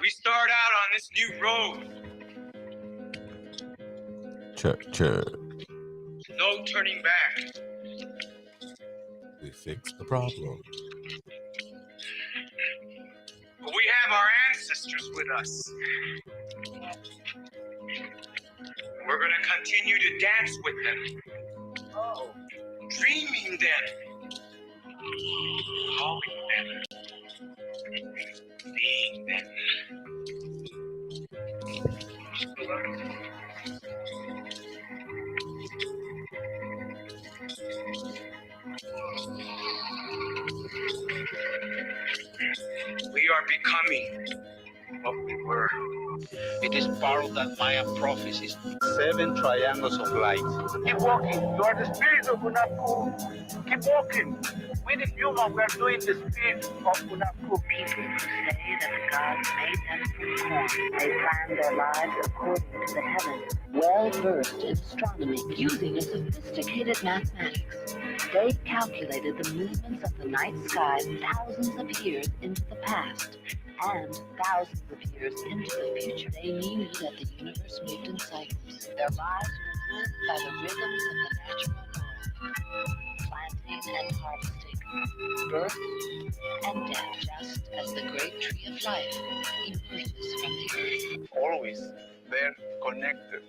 We start out on this new road. Check. No turning back. We fix the problem. But we have our ancestors with us. We're going to continue to dance with them. Dreaming them. Calling them. Being them. We are becoming what we were. It is part of that Mayan prophecies. 7 triangles of light. Keep walking. You are the spirit of Unapku. Keep walking. We the human, we are doing the spirit of Unapku. People who say that the gods made them from corn. They planned their lives according to the heavens. Well versed in astronomy, using a sophisticated mathematics, they calculated the movements of the night sky thousands of years into the past and thousands of years into the future. They knew that the universe moved in cycles. Their lives were ruled by the rhythms of the natural world, planting and harvesting, birth and death, just as the great tree of life emerges from the earth. Always they're connected.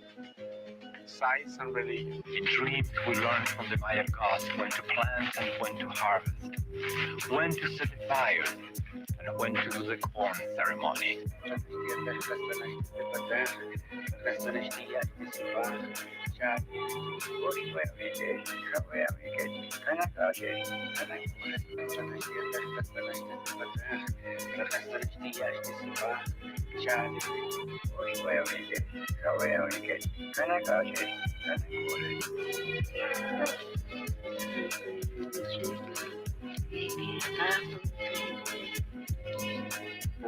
Science and religion. In dreams, we learn from the Maya gods when to plant and when to harvest, when to set the fire, and when to do the corn ceremony.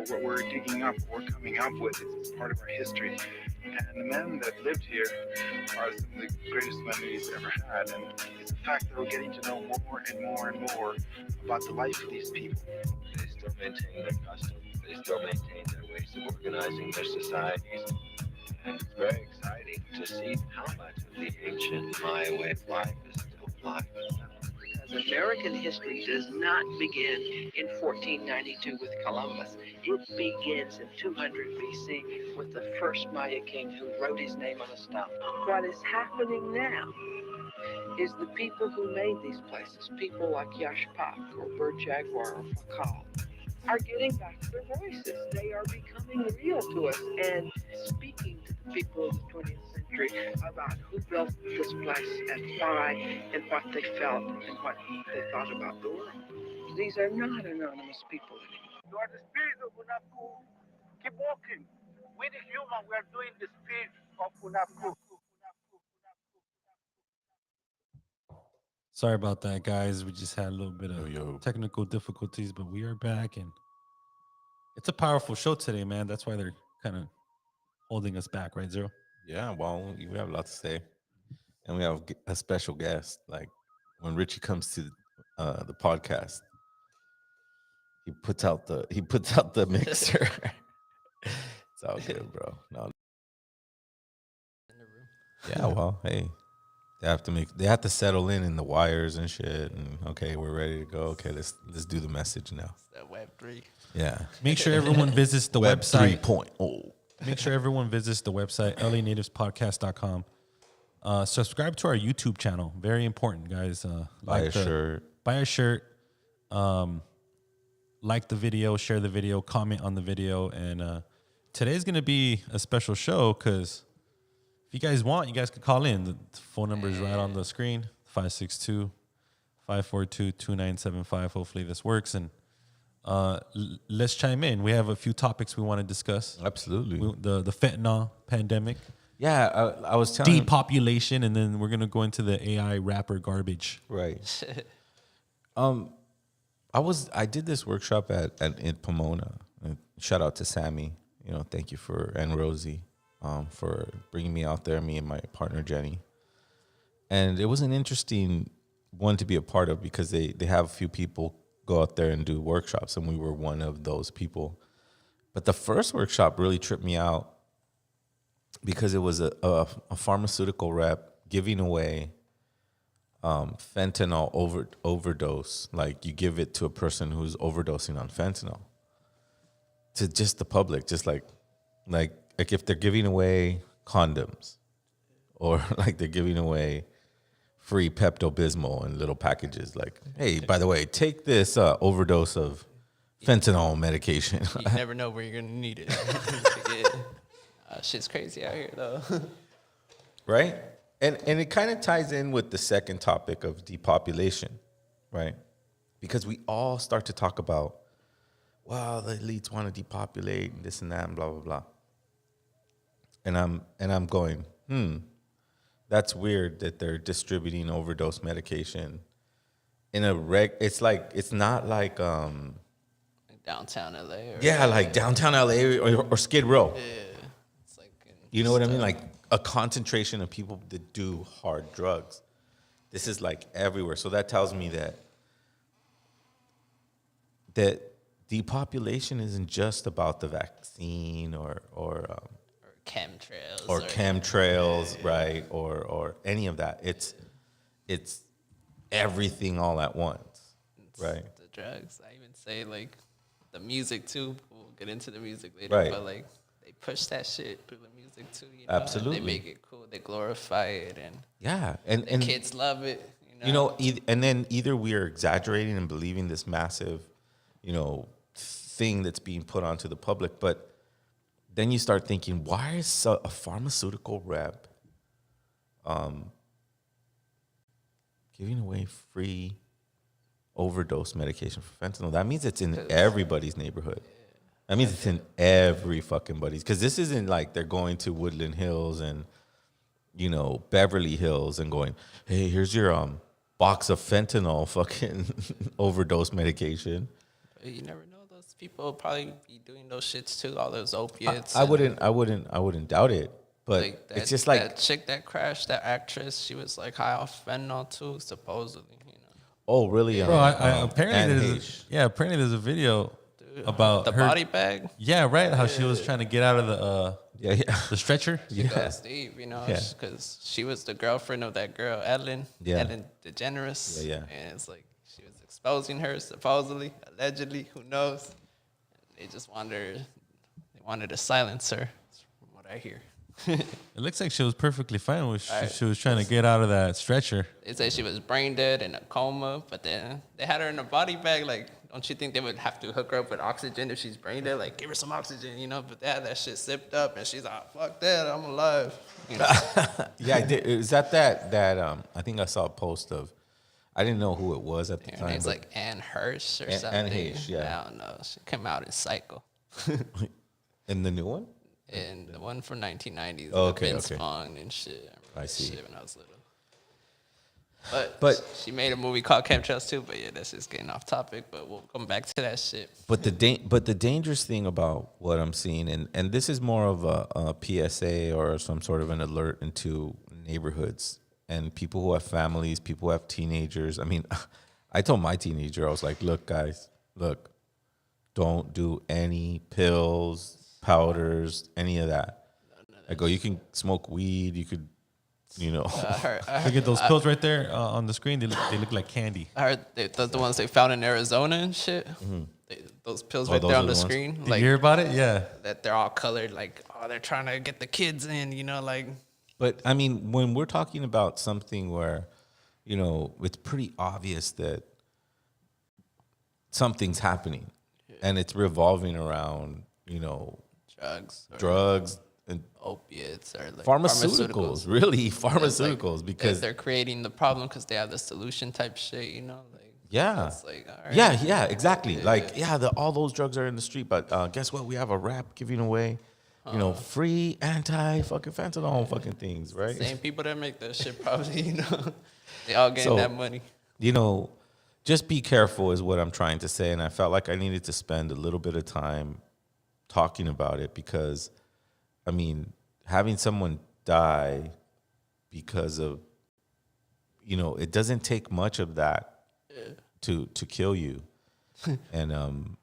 What we're digging up, what we're coming up with, is part of our history. And the men that lived here are some of the greatest men we've ever had. And it's the fact that we're getting to know more and more and more about the life of these people. They still maintain their customs. They still maintain their ways of organizing their societies. And it's very exciting to see how much of the ancient Maya way of life is still alive. Because American history does not begin in 1492 with Columbus. It begins in 200 BC with the first Maya king who wrote his name on a stone. What is happening now is the people who made these places, people like Yashpak or Bird Jaguar or Fakal, are getting back their voices. They are becoming real to us and speaking to the people of the 20th century about who built this place and why and what they felt and what they thought about the world. These are not anonymous people anymore. You are the spirit of Unapku. Keep walking. We the human, we are doing the spirit of Unapku. Sorry about that, guys. We just had a little bit of technical difficulties, but we are back, and it's a powerful show today, man. That's why they're kind of holding us back, right, Zero? Yeah, well, we have a lot to say, and we have a special guest. Like when Richie comes to the podcast, he puts out the mixer. It's all good, bro. No. Yeah, well, hey, they have to settle in the wires and shit. And okay, we're ready to go. Okay, let's do the message now. That Web 3. Yeah. Make sure everyone visits the Web website. 3.0. Make sure everyone visits the website, lanativespodcast.com. Subscribe to our YouTube channel. Very important, guys. Buy a shirt. Buy a shirt. Like the video, share the video, comment on the video. And today's going to be a special show because if you guys want, you guys could call in. The phone number is right on the screen, 562-542-2975. Hopefully this works. And let's chime in. We have a few topics we want to discuss. Absolutely. The fentanyl pandemic. Yeah, I was telling Depopulation, and then we're going to go into the AI rapper garbage. Right. I did this workshop in Pomona. Shout out to Sammy. Thank you and Rosie for bringing me out there, me and my partner Jenny. And it was an interesting one to be a part of because they have a few people go out there and do workshops, and we were one of those people. But the first workshop really tripped me out because it was a pharmaceutical rep giving away fentanyl overdose. Like you give it to a person who's overdosing on fentanyl to just the public, just like if they're giving away condoms or like they're giving away free Pepto-Bismol in little packages. Like, hey, by the way, take this overdose of fentanyl medication. You never know where you're gonna need it. Shit's crazy out here, though. Right? And it kind of ties in with the second topic of depopulation, right? Because we all start to talk about, well, the elites want to depopulate and this and that and blah, blah, blah. And I'm going, that's weird that they're distributing overdose medication in it's not like downtown LA. Like downtown LA or Skid Row. Yeah. It's like you know what I mean? Like a concentration of people that do hard drugs. This is like everywhere. So that tells me that depopulation isn't just about the vaccine or chemtrails right? Or any of that. It's everything all at once, right? The drugs. I even say like the music too. We'll get into the music later, right. But like they push that shit through the music too. You know? Absolutely, they make it cool. They glorify it, and and the kids love it. And then either we are exaggerating and believing this massive, thing that's being put onto the public, but then you start thinking, why is a pharmaceutical rep giving away free overdose medication for fentanyl? That means it's in everybody's neighborhood. That means it's in every fucking body's. Because this isn't like they're going to Woodland Hills and, Beverly Hills and going, hey, here's your box of fentanyl fucking overdose medication. You never know. Those people probably be doing those shits too. All those opiates. I wouldn't doubt it. But like it's just like that chick that crashed, that actress. She was like high off fentanyl too, supposedly. Oh, really? Bro, apparently there's a video about the her body bag. Yeah, right. How she was trying to get out of the stretcher. She goes deep, because she was the girlfriend of that girl, Ellen DeGeneres. Yeah. And it's like she was exposing her, supposedly, allegedly, who knows? They just wanted to silence her, from what I hear. It looks like she was perfectly fine when she was trying to get out of that stretcher. They say she was brain dead in a coma, but then they had her in a body bag. Like, don't you think they would have to hook her up with oxygen if she's brain dead? Like, give her some oxygen, But they had that shit zipped up, and she's like, fuck that, I'm alive. Yeah, I did. Is that I think I saw a post of, I didn't know who it was at the time. Her name's like Anne Hirsch or something. Anne Hirsch, yeah. I don't know. She came out in Psycho. In the new one? And the one from 1990s. Oh, okay. Vince Vaughn and shit. I see. Shit when I was little. But she made a movie called Chemtrails too. But yeah, that's just getting off topic. But we'll come back to that shit. But the dangerous thing about what I'm seeing, and this is more of a PSA or some sort of an alert into neighborhoods and people who have families, people who have teenagers. I mean, I told my teenager, I was like, look, guys, don't do any pills, powders, any of that. I go, you can smoke weed, you could, Look at those pills right there on the screen. They look like candy. I heard the ones they found in Arizona and shit. Mm-hmm. Those pills right there on the screen. Did you hear about it? Yeah. That they're all colored, like, they're trying to get the kids in, like. But, I mean, when we're talking about something where, it's pretty obvious that something's happening and it's revolving around, drugs and opiates or like pharmaceuticals, really pharmaceuticals, like, because they're creating the problem because they have the solution type shit, like it's like, all right. exactly, all those drugs are in the street, but guess what? We have a rap giving away, free anti fucking fentanyl fucking things, right? Same people that make that shit probably, they all getting that money. Just be careful is what I'm trying to say, and I felt like I needed to spend a little bit of time talking about it because, I mean, having someone die because of, it doesn't take much of that to kill you. And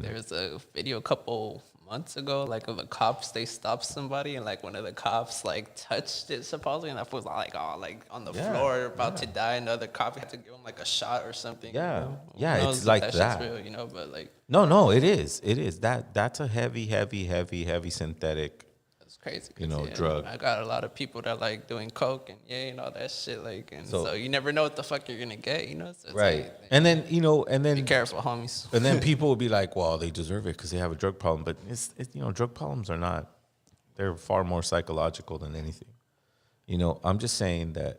there's a video a couple months ago, like of the cops, they stopped somebody and like one of the cops like touched it supposedly, and that was like like on the floor about to die, and the other cop had to give him like a shot or something. Yeah, you know? yeah, Who knows it's if like shit's that. real, you know, but like No, it is. That's a heavy synthetic. it's crazy. You know, Yeah, drug. I got a lot of people that like doing coke and you know that shit, like, and So- so you never know what the fuck you're gonna get, you know. So it's Right. like, And then, you know, and then be careful, homies. And then people will be like, well, they deserve it because they have a drug problem. But it's you know, drug problems are not, they're far more psychological than anything. You know, I'm just saying that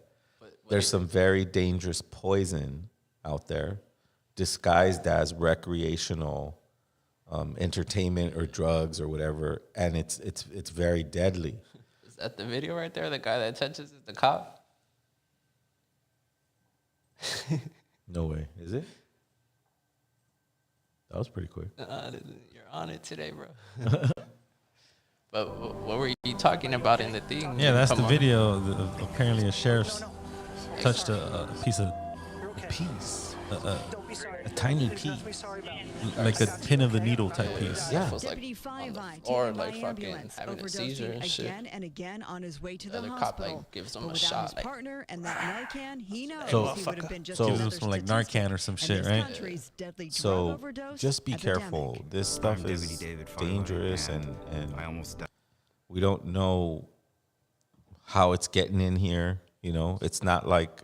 there's some very dangerous poison out there disguised as recreational entertainment or drugs or whatever. And it's very deadly. Is that the video right there? The guy that touches is the cop? No way. Is it? That was pretty quick. You're on it today, bro. But what were you talking about in the thing? Yeah, that's the Come on. video. Apparently, a sheriff touched a piece of a tiny piece, like a pin of the needle type piece. Yeah. Was like on the floor, like fucking having a seizure and shit. Again and again on his way to The the other cop hospital. like gives him But a without shot. his Like, partner and that Narcan, he knows So- he would have been just so- Gives another him some like statistic Narcan or some in shit, this right? country's deadly drug So overdose just be epidemic. careful. This stuff is dangerous and we don't know how it's getting in here. You know, it's not like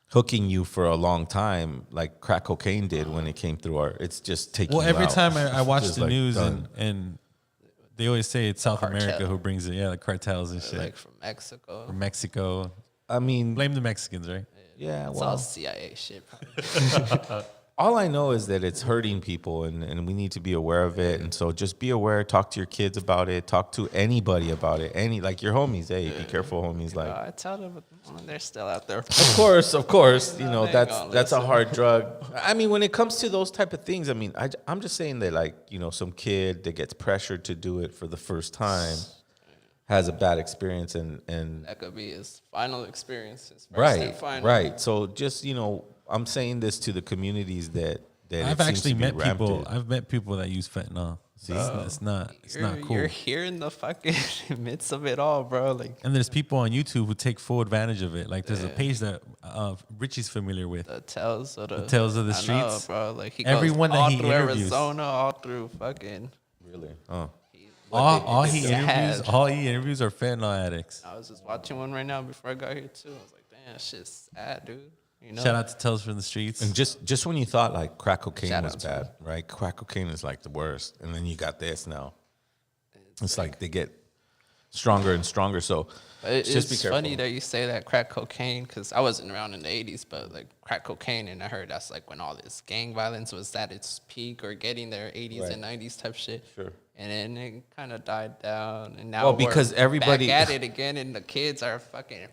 hooking you for a long time like crack cocaine did when it came through our. It's just taking. Well, you every out. time I watch Just the like news done. and they always say it's South Cartel. America who brings it. Yeah, the cartels and shit. like from Mexico. From Mexico. I mean, Blame the Mexicans, right? yeah. It's all Well, CIA shit. Probably. all I know is that it's hurting people, and we need to be aware of it. And so just be aware. Talk to your kids about it. Talk to anybody about it. Like your homies. Hey, be careful, homies. Like. I tell them they're still out there. Of course, you know, They ain't that's gonna a listen. hard drug. I mean, when it comes to those type of things, I mean, I'm just saying that, like, you know, some kid that gets pressured to do it for the first time has a bad experience and That could be his final experience. His first and final. right. So just, you know, I'm saying this to the communities that I've it seems actually to be met people. rampant. I've met people that use fentanyl. See, it's not cool. You're here in the fucking midst of it all, bro. Like And there's people on YouTube who take full advantage of it. Like there's a page that Richie's familiar with. the Tales of the Tales of the I know, Streets. bro. Like he Everyone goes that all he through interviews. Arizona, all through fucking. Really? Oh. All he sad. interviews are fentanyl addicts. I was just watching one right now before I got here too. I was like, damn, that shit's sad, dude. You know? Shout out to Tales from the Streets. And just when you thought like crack cocaine Shout was out to bad, right? Crack cocaine is like the worst, and then you got this now. It's like they get stronger and stronger. So It's just be careful. funny that you say that crack cocaine because I wasn't around in the 80s, but like crack cocaine, and I heard that's like when all this gang violence was at its peak or getting there, 80s Right. and 90s type shit. Sure. And then it kind of died down, and now Well, we're because everybody- back at it again, and the kids are fucking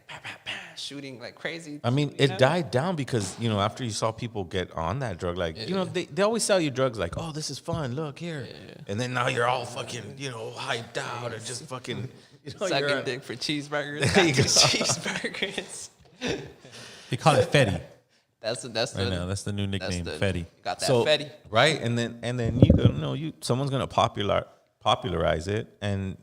shooting like crazy. I mean, you it know? died down because, you know, after you saw people get on that drug, like, you know, they always sell you drugs like, oh, this is fun, look here. And then now you're all fucking, you know, hyped out or just fucking, you know, Sucking you're dick for cheeseburgers. There you go. Cheeseburgers. They call it Fetty. That's Right the now, that's the new nickname, Fetty. Got that so, Fetty. right? And then someone's gonna popularize it, and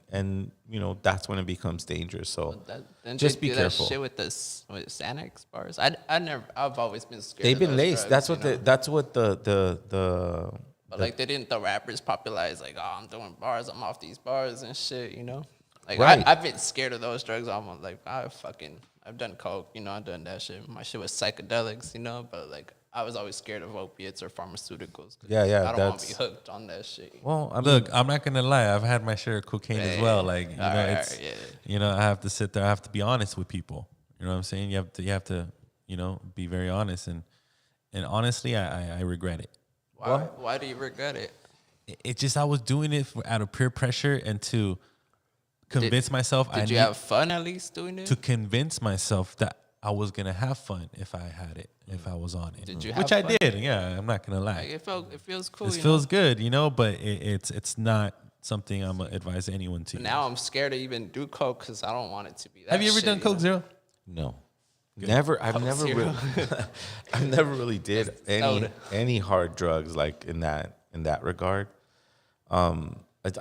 you know, that's when it becomes dangerous. So Then just they be do careful. That shit with this with Xanax bars. I've always been scared. They've of been those laced. drugs, That's what the But like, they didn't the rappers popularize like, oh, I'm doing bars, I'm off these bars and shit, you know? Like, Right. I've been scared of those drugs. I'm like, I've done coke, you know, I've done that shit. My shit was psychedelics, you know, but like, I was always scared of opiates or pharmaceuticals. 'Cause Yeah, I don't want to that's- be hooked on that shit. well, I mean, Look, I'm not gonna lie. I've had my share of cocaine as well. Like, you know, Alright, you know, I have to sit there. I have to be honest with people. You know what I'm saying? You have to, you know, be very honest. And honestly, I regret it. Why do you regret it? It just, I was doing it out of peer pressure and to convince myself. Did you have fun at least doing it? To convince myself that I was gonna have fun if I had it, if I was on it. Did you Which have I fun? did. Yeah, I'm not gonna lie. Like, it feels cool. It you feels know? good, you know, but it's not something I'm gonna advise anyone to. But now I'm scared to even do coke because I don't want it to be that. Have you ever shit, done coke, know? Zero? no, never. I've never Zero. really, I've never really did Soda. any hard drugs like in that regard.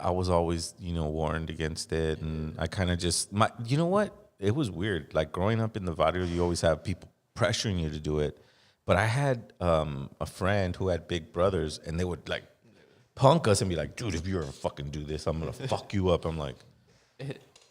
I was always, warned against it, and I kind of just you know what? It was weird. Like growing up in the barrio, you always have people pressuring you to do it. But I had a friend who had big brothers, and they would like punk us and be like, "Dude, if you ever fucking do this, I'm gonna fuck you up." I'm like,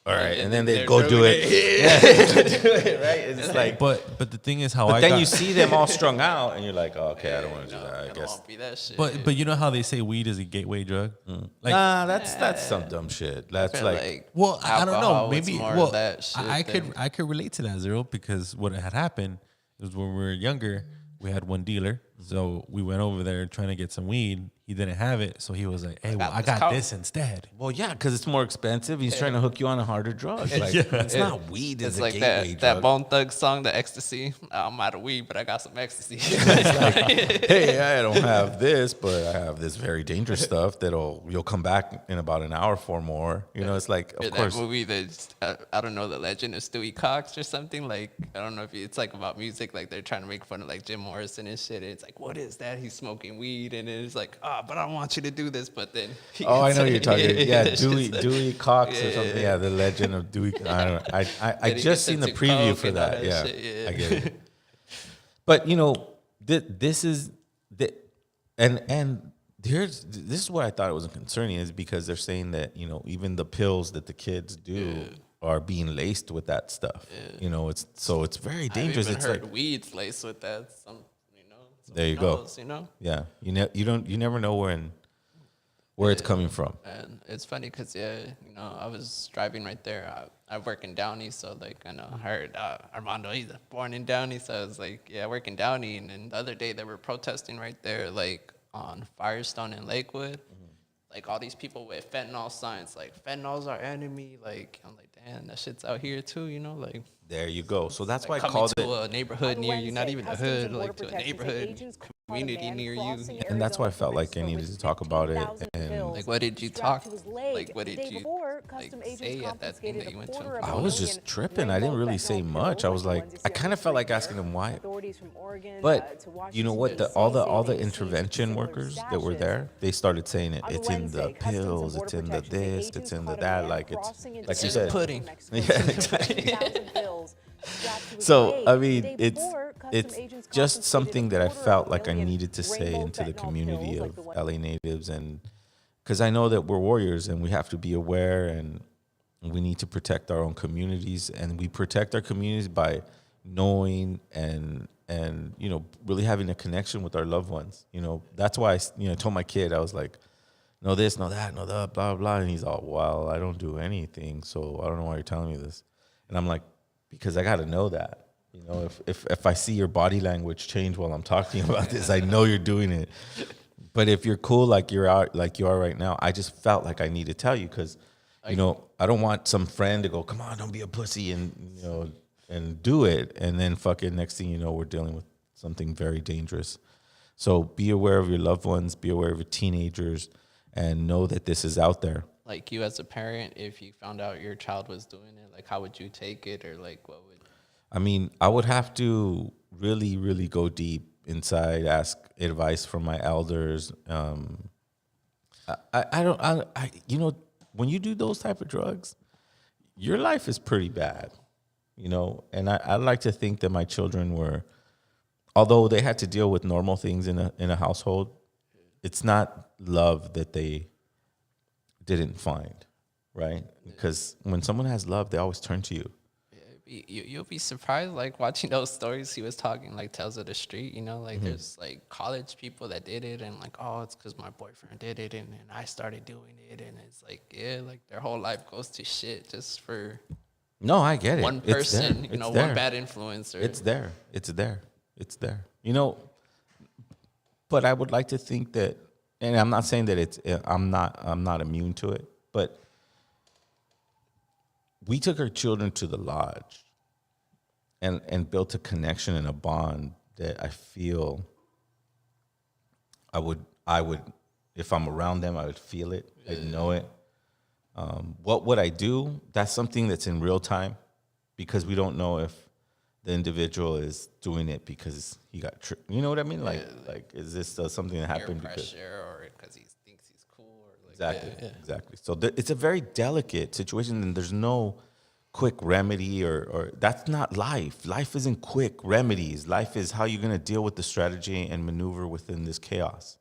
all right, and then they'd go do it. Yeah, do it, right? It's like, but the thing is but then you see them all strung out, and you're like, oh, okay, I don't want to do that. I guess. Won't be that shit. But you know how they say weed is a gateway drug? Like, Nah, that's some dumb shit. That's like well, I don't know. alcohol, it's Maybe more well, of that shit I could relate to that, Zero, because what had happened was when we were younger, we had one dealer, so we went over there trying to get some weed. He didn't have it, so he was like, "Hey, well, I got this instead." well, yeah, because it's more expensive. He's trying to hook you on a harder drug. Like, it's not weed. It's a like gateway that drug. Bone Thug song, the ecstasy. I'm out of weed, but I got some ecstasy. Hey, I don't have this, but I have this very dangerous stuff you'll come back in about an hour for more. It's like, of course. That movie that I don't know, The Legend of Stewie Cox or something. Like, I don't know if it's like about music. Like they're trying to make fun of like Jim Morrison and shit. And it's like, what is that? He's smoking weed, and it's like, but I want you to do this. But then, I know you're talking. Yeah, Dewey Cox or something. Yeah, The Legend of Dewey. I don't know. I just seen the preview for that. Yeah, I get it. But this is the and this is what I thought it was concerning is because they're saying that even the pills that the kids do are being laced with that stuff. It's very dangerous. I've even it's heard like weed's laced with that. there you knows, go. Yeah, you never know where it's coming from. And it's funny because I was driving right there. I work in Downey, so like I heard Armando, he's born in Downey, so I was like, yeah, I work in Downey. And then the other day they were protesting right there, like on Firestone in Lakewood, like all these people with fentanyl signs, like fentanyl's our enemy. Like I'm like, damn, that shit's out here too, like. There you go. So that's why I coming called to it a neighborhood near you, not even a hood, like to a neighborhood community near you. And that's why I felt like I needed to talk about it. And like, what did you talk? Like, what did you say at that thing that you went to? I was just tripping. I didn't really say much. I was like, I kind of felt like asking them why. But you know what? All the intervention workers that were there, they started saying it. It's in the pills. It's in the this. It's in the that. Like it's like you said. Pudding. Yeah, exactly. So I mean, it's just something that I felt like I needed to say into the community of LA natives, and because I know that we're warriors and we have to be aware and we need to protect our own communities, and we protect our communities by knowing and really having a connection with our loved ones. That's why I told my kid, I was like, no this, no that, no that, blah blah, and he's all, well, I don't do anything, so I don't know why you're telling me this. And I'm like, because I got to know that. If I see your body language change while I'm talking about this, I know you're doing it. But if you're cool like you are right now, I just felt like I need to tell you because, I don't want some friend to go, come on, don't be a pussy and do it. And then fucking next thing you know, we're dealing with something very dangerous. So be aware of your loved ones, be aware of your teenagers, and know that this is out there. Like you as a parent, if you found out your child was doing it, like how would you take it, or like what would? I mean, I would have to really, really go deep inside, ask advice from my elders. When you do those type of drugs, your life is pretty bad, And I'd like to think that my children were, although they had to deal with normal things in a household, it's not love that they didn't find, right? Because when someone has love, they always turn to you. You'll be surprised, like watching those stories he was talking, like Tales of the Street, like there's like college people that did it, and like, oh, it's because my boyfriend did it, and I started doing it, and it's like, yeah, like their whole life goes to shit just for no, I get it. One person, one bad influence. It's there. But I would like to think that, and I'm not saying that I'm not immune to it, but we took our children to the lodge and built a connection and a bond that I feel I would, if I'm around them, I would feel it. I'd know it. What would I do? That's something that's in real time, because we don't know if the individual is doing it because he got tricked. You know what I mean? Like is this something that happened because or because he thinks he's cool, or like Exactly. Exactly. So it's a very delicate situation, and there's no quick remedy or that's not life. Life isn't quick remedies. Life is how you're going to deal with the strategy and maneuver within this chaos.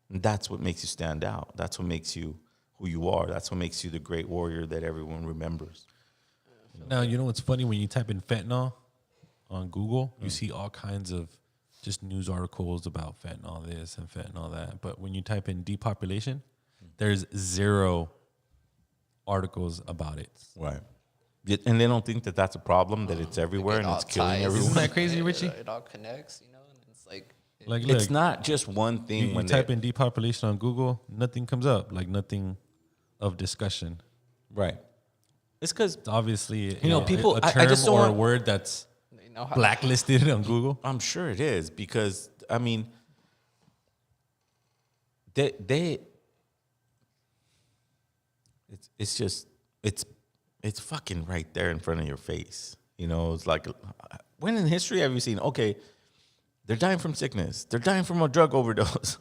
And that's what makes you stand out. That's what makes you who you are. That's what makes you the great warrior that everyone remembers. Now, you know what's funny? When you type in fentanyl on Google, you see all kinds of just news articles about fentanyl this and fentanyl that. But when you type in depopulation, there's 0 articles about it. Right. And they don't think that that's a problem, that it's everywhere and it's killing everyone. Isn't that crazy, Richie? It all connects, you know, and it's like it's not just one thing. You type in depopulation on Google, nothing comes up, like nothing of discussion. Right. It's because obviously, you know, people, a term I just don't or want, a word that's blacklisted on Google. I'm sure it is because, I mean, it's fucking right there in front of your face. You know, it's like, when in history have you seen, okay, they're dying from sickness. They're dying from a drug overdose.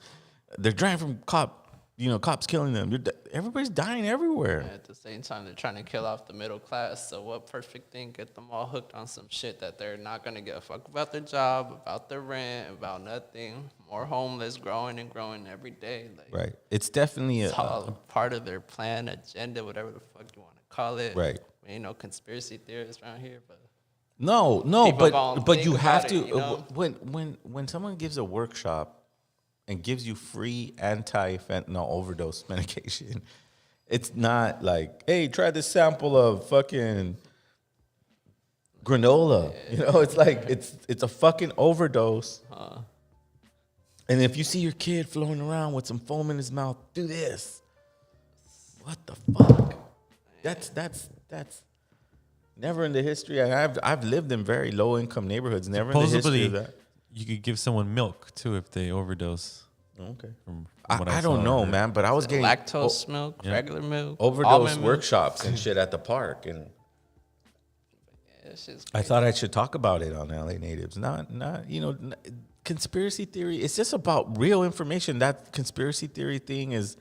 They're dying from cops killing them. Everybody's dying everywhere. At the same time, they're trying to kill off the middle class. So what perfect thing get them all hooked on some shit that they're not going to give a fuck about their job, about their rent, about nothing. More homeless growing and growing every day. Like, right. It's definitely it's all part of their plan, agenda, whatever the fuck you want to call it. Right. We ain't no conspiracy theorists around here, but no, but you have to, you know? when someone gives a workshop and gives you free anti-fentanyl overdose medication, it's not like, hey, try this sample of fucking granola. You know, it's like it's a fucking overdose. And if you see your kid floating around with some foam in his mouth, do this. What the fuck? That's never in the history. I've lived in very low income neighborhoods. Never in the history of that. You could give someone milk too if they overdose. Okay. From I don't know, man, but I was getting lactose milk, regular milk, overdose workshops and shit at the park, and I thought I should talk about it on LA Natives. Not conspiracy theory. It's just about real information. That conspiracy theory thing is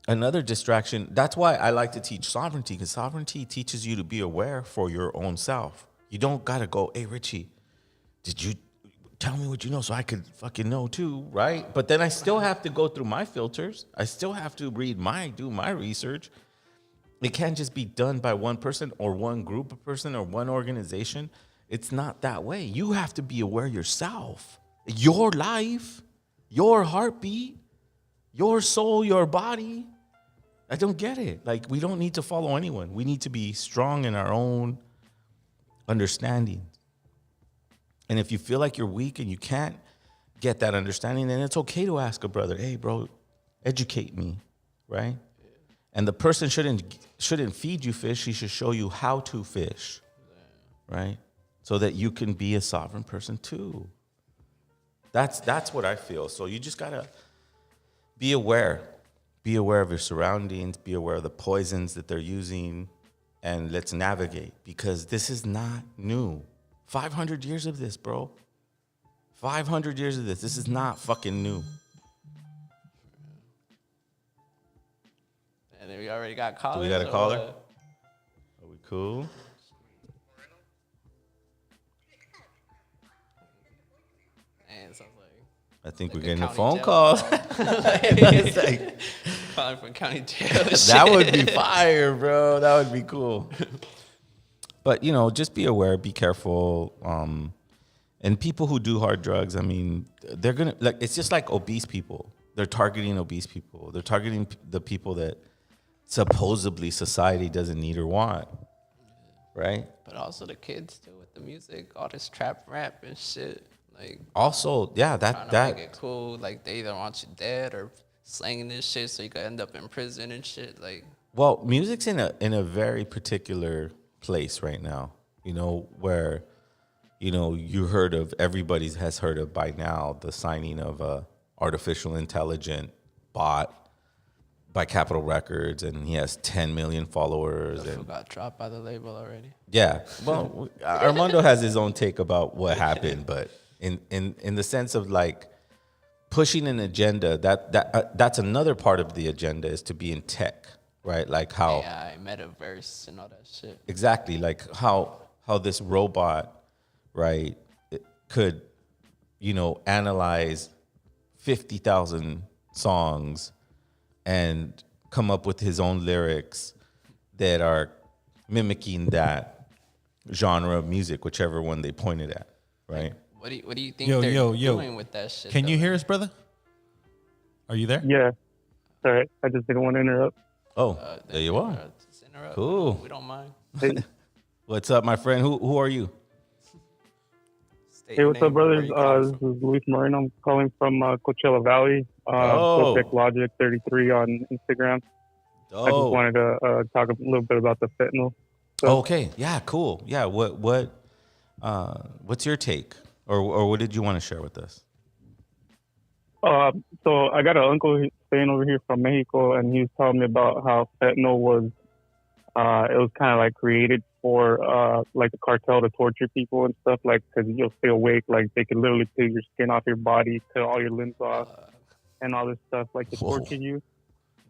another distraction. That's why I like to teach sovereignty, because sovereignty teaches you to be aware for your own self. You don't gotta go, hey Richie, did you tell me what you know so I could fucking know too, right? But then I still have to go through my filters. I still have to do my research. It can't just be done by one person or one group of person or one organization. It's not that way. You have to be aware yourself. Your life, your heartbeat, your soul, your body. I don't get it. Like, we don't need to follow anyone. We need to be strong in our own understanding. And if you feel like you're weak and you can't get that understanding, then it's okay to ask a brother, hey, bro, educate me, right? And the person shouldn't feed you fish. He should show you how to fish, right? So that you can be a sovereign person too. That's what I feel. So you just got to be aware. Be aware of your surroundings. Be aware of the poisons that they're using. And let's navigate, because this is not new. 500 years of this, bro. 500 years of this. This is not fucking new. And then we already got callers. Do we got a caller? Are we cool? Man, sounds like I think we're getting a phone call. It's like calling from county jail. That would be fire, bro. That would be cool. But, just be aware, be careful. And people who do hard drugs, I mean, they're going to, it's just like obese people. They're targeting obese people. They're targeting the people that supposedly society doesn't need or want. Right? But also the kids, too, with the music, all this trap rap and shit. Like, also, yeah, that make it cool. Like, they either want you dead or slanging this shit so you could end up in prison and shit. Like, well, music's in a very particular place right now, where, you heard of, everybody has heard of by now, the signing of a artificial intelligent bot by Capitol Records, and he has 10 million followers. And got dropped by the label already. Yeah, well, Armando has his own take about what happened, but in the sense of, like, pushing an agenda that's another part of the agenda is to be in tech, right? Like how AI, metaverse, and all that shit. exactly like how this robot, right, it could, analyze 50,000 songs and come up with his own lyrics that are mimicking that genre of music, whichever one they pointed at, right? What do you think they're doing with that shit? Can you hear us, brother? Are you there? Yeah. Sorry, I just didn't want to interrupt. Oh, there you are. Cool. We don't mind. Hey, What's up, my friend? Who are you? hey, what's up, brothers? This is Luis Moreno. I'm calling from Coachella Valley. Tech Logic 33 on Instagram. I just wanted to talk a little bit about the fentanyl. Okay. Yeah. Cool. Yeah. What's your take, or what did you want to share with us? So I got an uncle staying over here from Mexico, and he was telling me about how fentanyl was, it was kind of like created for like the cartel to torture people and stuff, like because you'll stay awake, like they could literally take your skin off your body, cut all your limbs off, and all this stuff, like to torture you,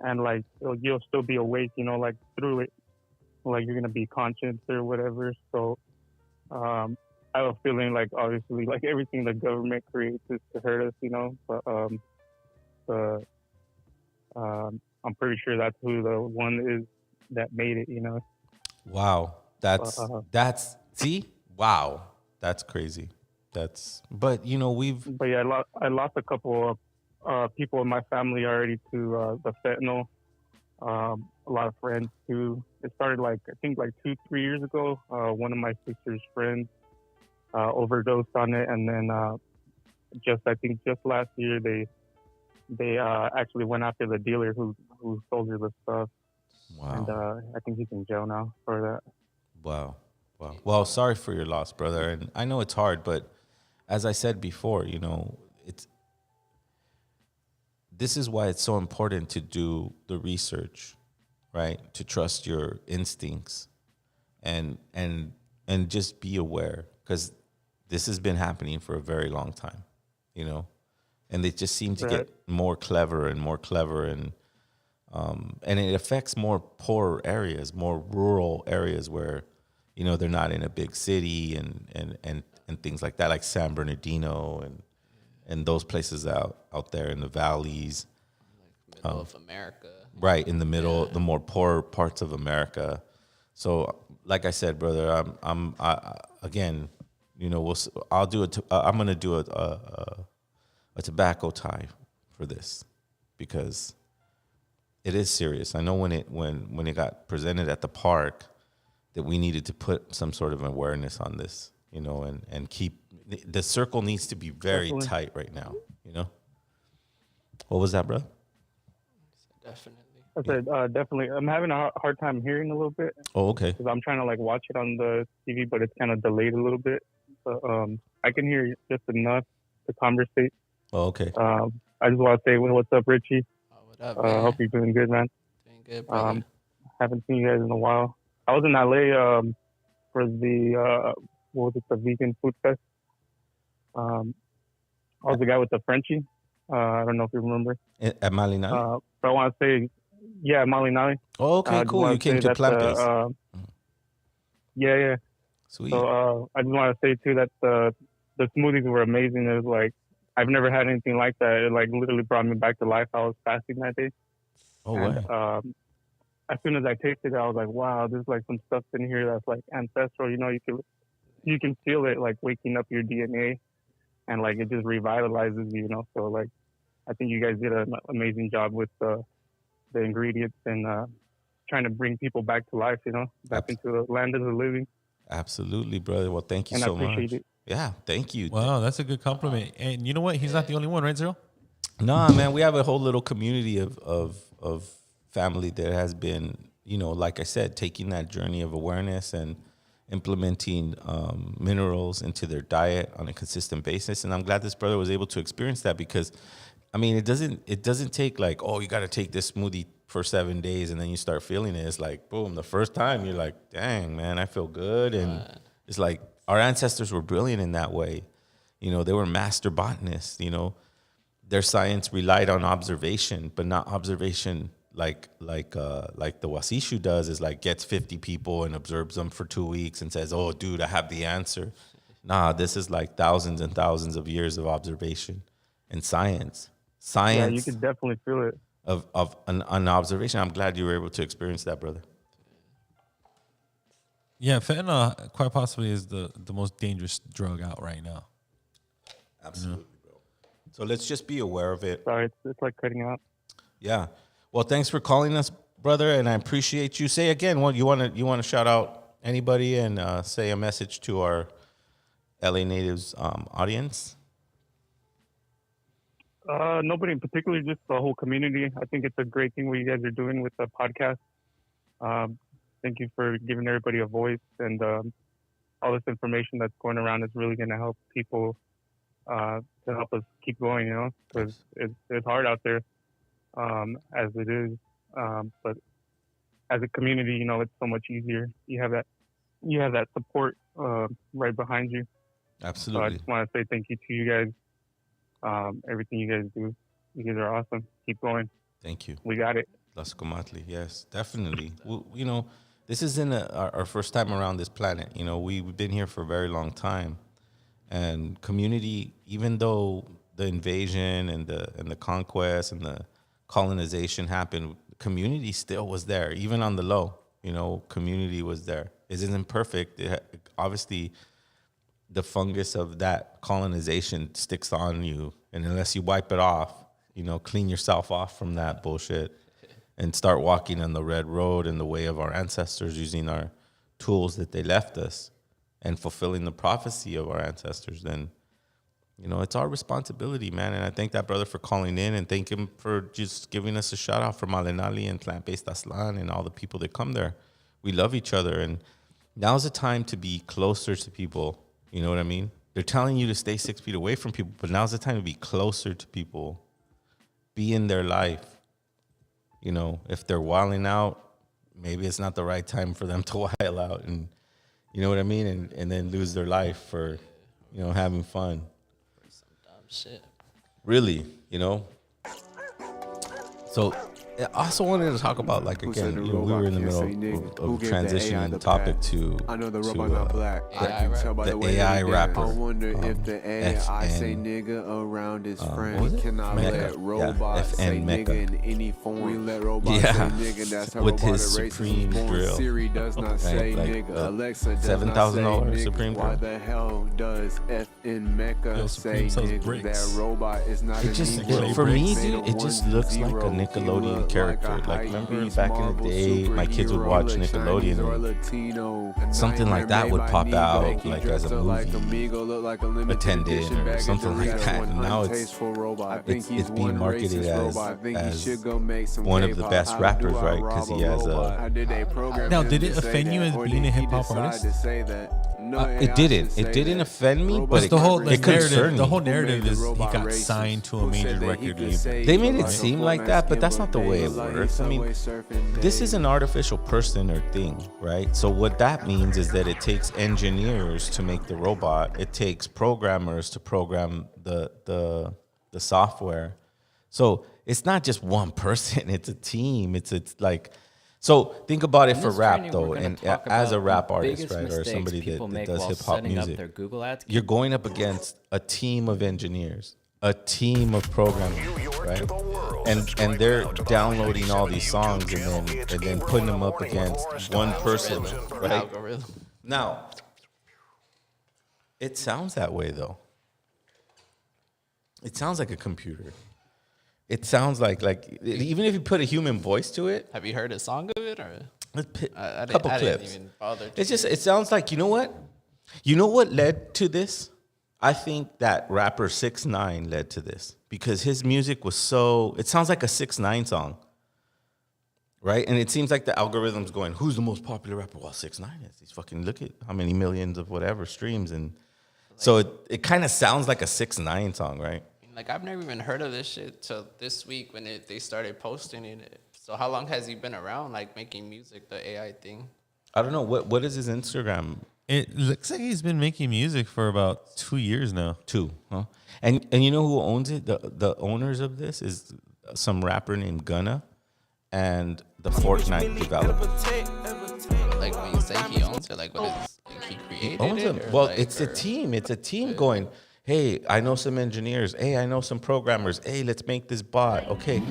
and like you'll still be awake, like through it, like you're gonna be conscious or whatever. So I have a feeling like obviously like everything the government creates is to hurt us, but I'm pretty sure that's who the one is that made it, Wow. That's see? Wow. That's crazy. But yeah, I lost a couple of people in my family already to the fentanyl. A lot of friends too. It started I think 2-3 years ago. One of my sister's friends overdosed on it, and then just last year they actually went after the dealer who sold her the stuff. Wow. And I think he's in jail now for that. Wow. Well, sorry for your loss, brother. And I know it's hard, but as I said before, this is why it's so important to do the research, right? To trust your instincts and just be aware, because this has been happening for a very long time, and they just seem to get more clever and more clever, and it affects more poor areas, more rural areas where, they're not in a big city and things like that, like San Bernardino and those places out there in the valleys. Middle of America. Right, in the middle, the more poor parts of America. So, like I said, brother, I'm again, I'm gonna do a tobacco tie for this, because it is serious. I know when it got presented at the park that we needed to put some sort of awareness on this, and keep the circle needs to be very tight right now, What was that, bro? Definitely. I said definitely. I'm having a hard time hearing a little bit. Oh, okay. Because I'm trying to watch it on the TV, but it's kind of delayed a little bit. But I can hear just enough to conversate. Oh, okay. I just want to say, what's up, Richie? What up, man? Hope you're doing good, man. Doing good, brother. Haven't seen you guys in a while. I was in LA for the the vegan food fest. I was the guy with the Frenchie. I don't know if you remember. At Malinali? But I want to say, yeah, Malinali. Oh, okay, cool. You came to plant-based. Yeah. Sweet. So I just want to say too that the smoothies were amazing. It was I've never had anything like that. It literally brought me back to life. I was fasting that day. Oh, wow. As soon as I tasted it, I was like, wow, there's some stuff in here that's ancestral. You can feel it waking up your DNA, and it just revitalizes you. So I think you guys did an amazing job with the ingredients and trying to bring people back to life. Back into the land of the living. Absolutely, brother. Well, thank you and so I appreciate much. It. Yeah, thank you. Wow, that's a good compliment. And you know what? He's not the only one, right, Zero? Nah, man, we have a whole little community of family that has been, like I said, taking that journey of awareness and implementing minerals into their diet on a consistent basis. And I'm glad this brother was able to experience that, because, it doesn't take you got to take this smoothie for 7 days and then you start feeling it. It's boom, the first time you're like, dang, man, I feel good. And it's our ancestors were brilliant in that way. They were master botanists, their science relied on observation, but not observation like the Wasishu does, is like gets 50 people and observes them for 2 weeks and says, "Oh, dude, I have the answer." Nah, this is like thousands and thousands of years of observation and science. Yeah, you could definitely feel it. Of an observation. I'm glad you were able to experience that, brother. Yeah, fentanyl quite possibly is the most dangerous drug out right now. Absolutely, bro. So let's just be aware of it. Sorry, it's like cutting out. Yeah. Well, thanks for calling us, brother, and I appreciate you. Say again, what you want to shout out anybody and say a message to our LA natives audience. Nobody in particular, just the whole community. I think it's a great thing what you guys are doing with the podcast. Thank you for giving everybody a voice, and all this information that's going around is really going to help people to help us keep going, you know, because it's hard out there as it is. But as a community, you know, it's so much easier. You have that support right behind you. Absolutely. So I just want to say thank you to you guys. Everything you guys do, you guys are awesome. Keep going. Thank you. We got it. Las Comatli, yes, definitely. You know, this isn't our first time around this planet. You know, we've been here for a very long time, and community, even though the invasion and the conquest and the colonization happened, community still was there, even on the low. You know, community was there. It isn't perfect. Obviously, the fungus of that colonization sticks on you, and unless you wipe it off, you know, clean yourself off from that bullshit and start walking on the red road in the way of our ancestors, using our tools that they left us and fulfilling the prophecy of our ancestors, then, you know, it's our responsibility, man. And I thank that brother for calling in, and thank him for just giving us a shout out for Malenali and Plant-Based Aslan and all the people that come there. We love each other, and now's the time to be closer to people. You know what I mean? They're telling you to stay 6 feet away from people, but now's the time to be closer to people. Be in their life. You know, if they're wilding out, maybe it's not the right time for them to wild out, and you know what I mean? And then lose their life for, you know, having fun. For some dumb shit. Really, you know? So I also wanted to talk about, like, again, you know, we were in the middle of transitioning the topic to the AI rapper. I wonder if the AI say FN, nigga around his what friend. was it? Cannot Mecca. let robots say FN Mecca. nigga in any form. We let robots Yeah. say nigga, that's how With his robotic racism Supreme is born. drill. Siri does not Right, say like nigga. Alexa does not say $7,000 nigga. Supreme Why drill. the hell does FN Mecca Yo, say Supreme sells nigga? bricks. That robot is not It a just, Negro. for me, They dude, the it just ones looks like a zero. He Nickelodeon look character. like a Like, remember hypebeast back in the Marvel day, my kids would superhero. watch Look Nickelodeon, Chinese or and Latino. something like that would pop out, like as a Like movie Amigo, look like a limited attendant edition or bag of something like Doritos. that. One And now it's untasteful robot. I think it's he's being one marketed racist as robot. I think he should go make some one of the K-pop. best How rappers, do I right? rob Because a he has robot? How did they program Now, him did to it say offend you that? as Or being did a he hip-hop decide artist? to say that? No, it AI didn't. should It say didn't that. offend me, Robots but The whole it concerned the me. whole narrative is he robot got racist? signed to a Who major said that he record could label. say They made you it like a seem full like that, but Mexican, that's not the way it like works. I mean, Subway surfing this days. is an artificial person or thing, right? So what that means is that it takes engineers to make the robot. It takes programmers to program the software. So it's not just one person; it's a team. It's like, so think about it In for this rap training, though, we're gonna and talk as a about rap the artist, biggest right, or mistakes somebody people that make does while hip hop setting up music, their Google ads. you're going up against a team of engineers, a team of programmers, right? And they're downloading all these songs and then putting them up against one person, right? Algorithm. Now, it sounds that way though. It sounds like a computer. It sounds like even if you put a human voice to it. Have you heard a song of it or? A couple I didn't clips. even bother to It's just, it sounds like, you know what led to this? I think that rapper 6ix9ine led to this because his music was so, it sounds like a 6ix9ine song, right? And it seems like the algorithm's going, who's the most popular rapper? Well, 6ix9ine is. He's fucking, look at how many millions of whatever streams. And so it kind of sounds like a 6ix9ine song, right? Like, I've never even heard of this shit till this week when they started posting it. So how long has he been around, like, making music, the AI thing? I don't know. What is his Instagram? It looks like he's been making music for about 2 years now. 2, huh? And you know who owns it? The owners of this is some rapper named Gunna and the Fortnite developer. Like when you say he owns it, like what is like he created Owns it? them. Or Well, like, it's a team. It's a team going, hey, I know some engineers. Hey, I know some programmers. Hey, let's make this bot. Okay,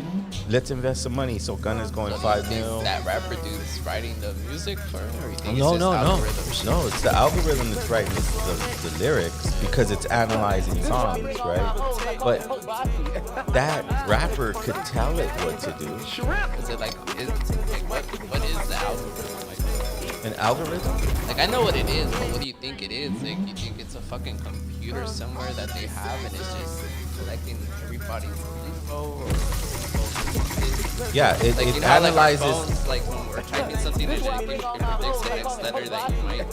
let's invest some money. So Gunna's going So $5 do you mil. think that rapper dude's writing the music for it, or you think No, it's no, just no. algorithm shit? No, it's the algorithm that's writing the lyrics because it's analyzing songs, right? But that rapper could tell it what to do. Is it like what is the algorithm? Like, An algorithm? like I know what it is, but what do you think it is? Like you think it's a fucking computer somewhere that they have and it's just collecting everybody's info or Yeah, it, like, it you know how, like, our analyzes. phones, like when we're typing something, it predicts the next letter that you might.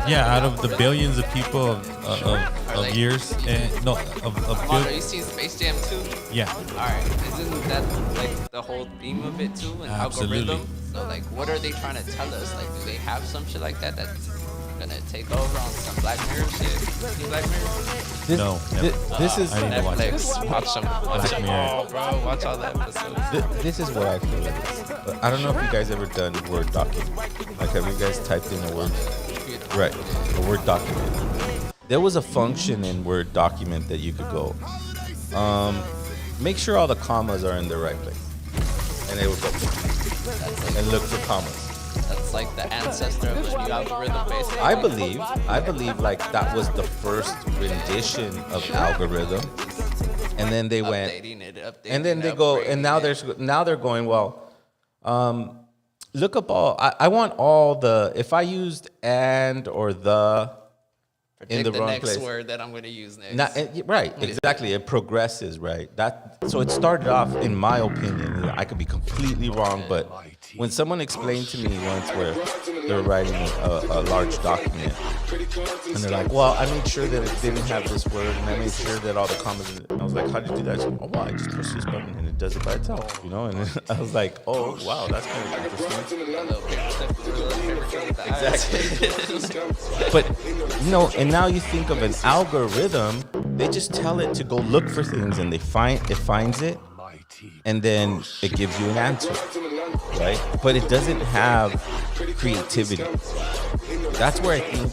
Yeah, out of the billions of people of years, and no, of Mondo, you seen Space Jam 2? Yeah. Alright, isn't that like the whole theme of it too? An Absolutely. algorithm? So like, what are they trying to tell us? Like, do they have some shit like that that's gonna take over on some Black Mirror shit? See Black Mirror? No, This is I need to watch it. Netflix. Watch them. Watch Black them Mirror. all, bro. Watch all the episodes. This is what I feel it is. But I don't know if you guys ever done Word document. Like, have you guys typed in a Word? Right, a Word document. There was a function in Word document that you could go, make sure all the commas are in the right place. And it would go and look for commas. That's like the ancestor of the new algorithm, basically. I believe like that was the first rendition of algorithm. And then they went, and then they go, and now they're going, well, look up all, I want all the, if I used and or the in the, the wrong next place. word that I'm going to use next. Right, exactly. It progresses, right? So it started off, in my opinion, I could be completely wrong, but when someone explained to me once where they're writing a large document, and they're like, well, I made sure that it didn't have this word, and I made sure that all the commas, and I was like, how did you do that? She's like, oh, well, I just push this button, and it does it by itself, you know? And I was like, oh, wow, that's kind of interesting. Exactly. But, you know, and now you think of an algorithm, they just tell it to go look for things, and it finds it, and then it gives you an answer, right? But it doesn't have creativity. That's where I think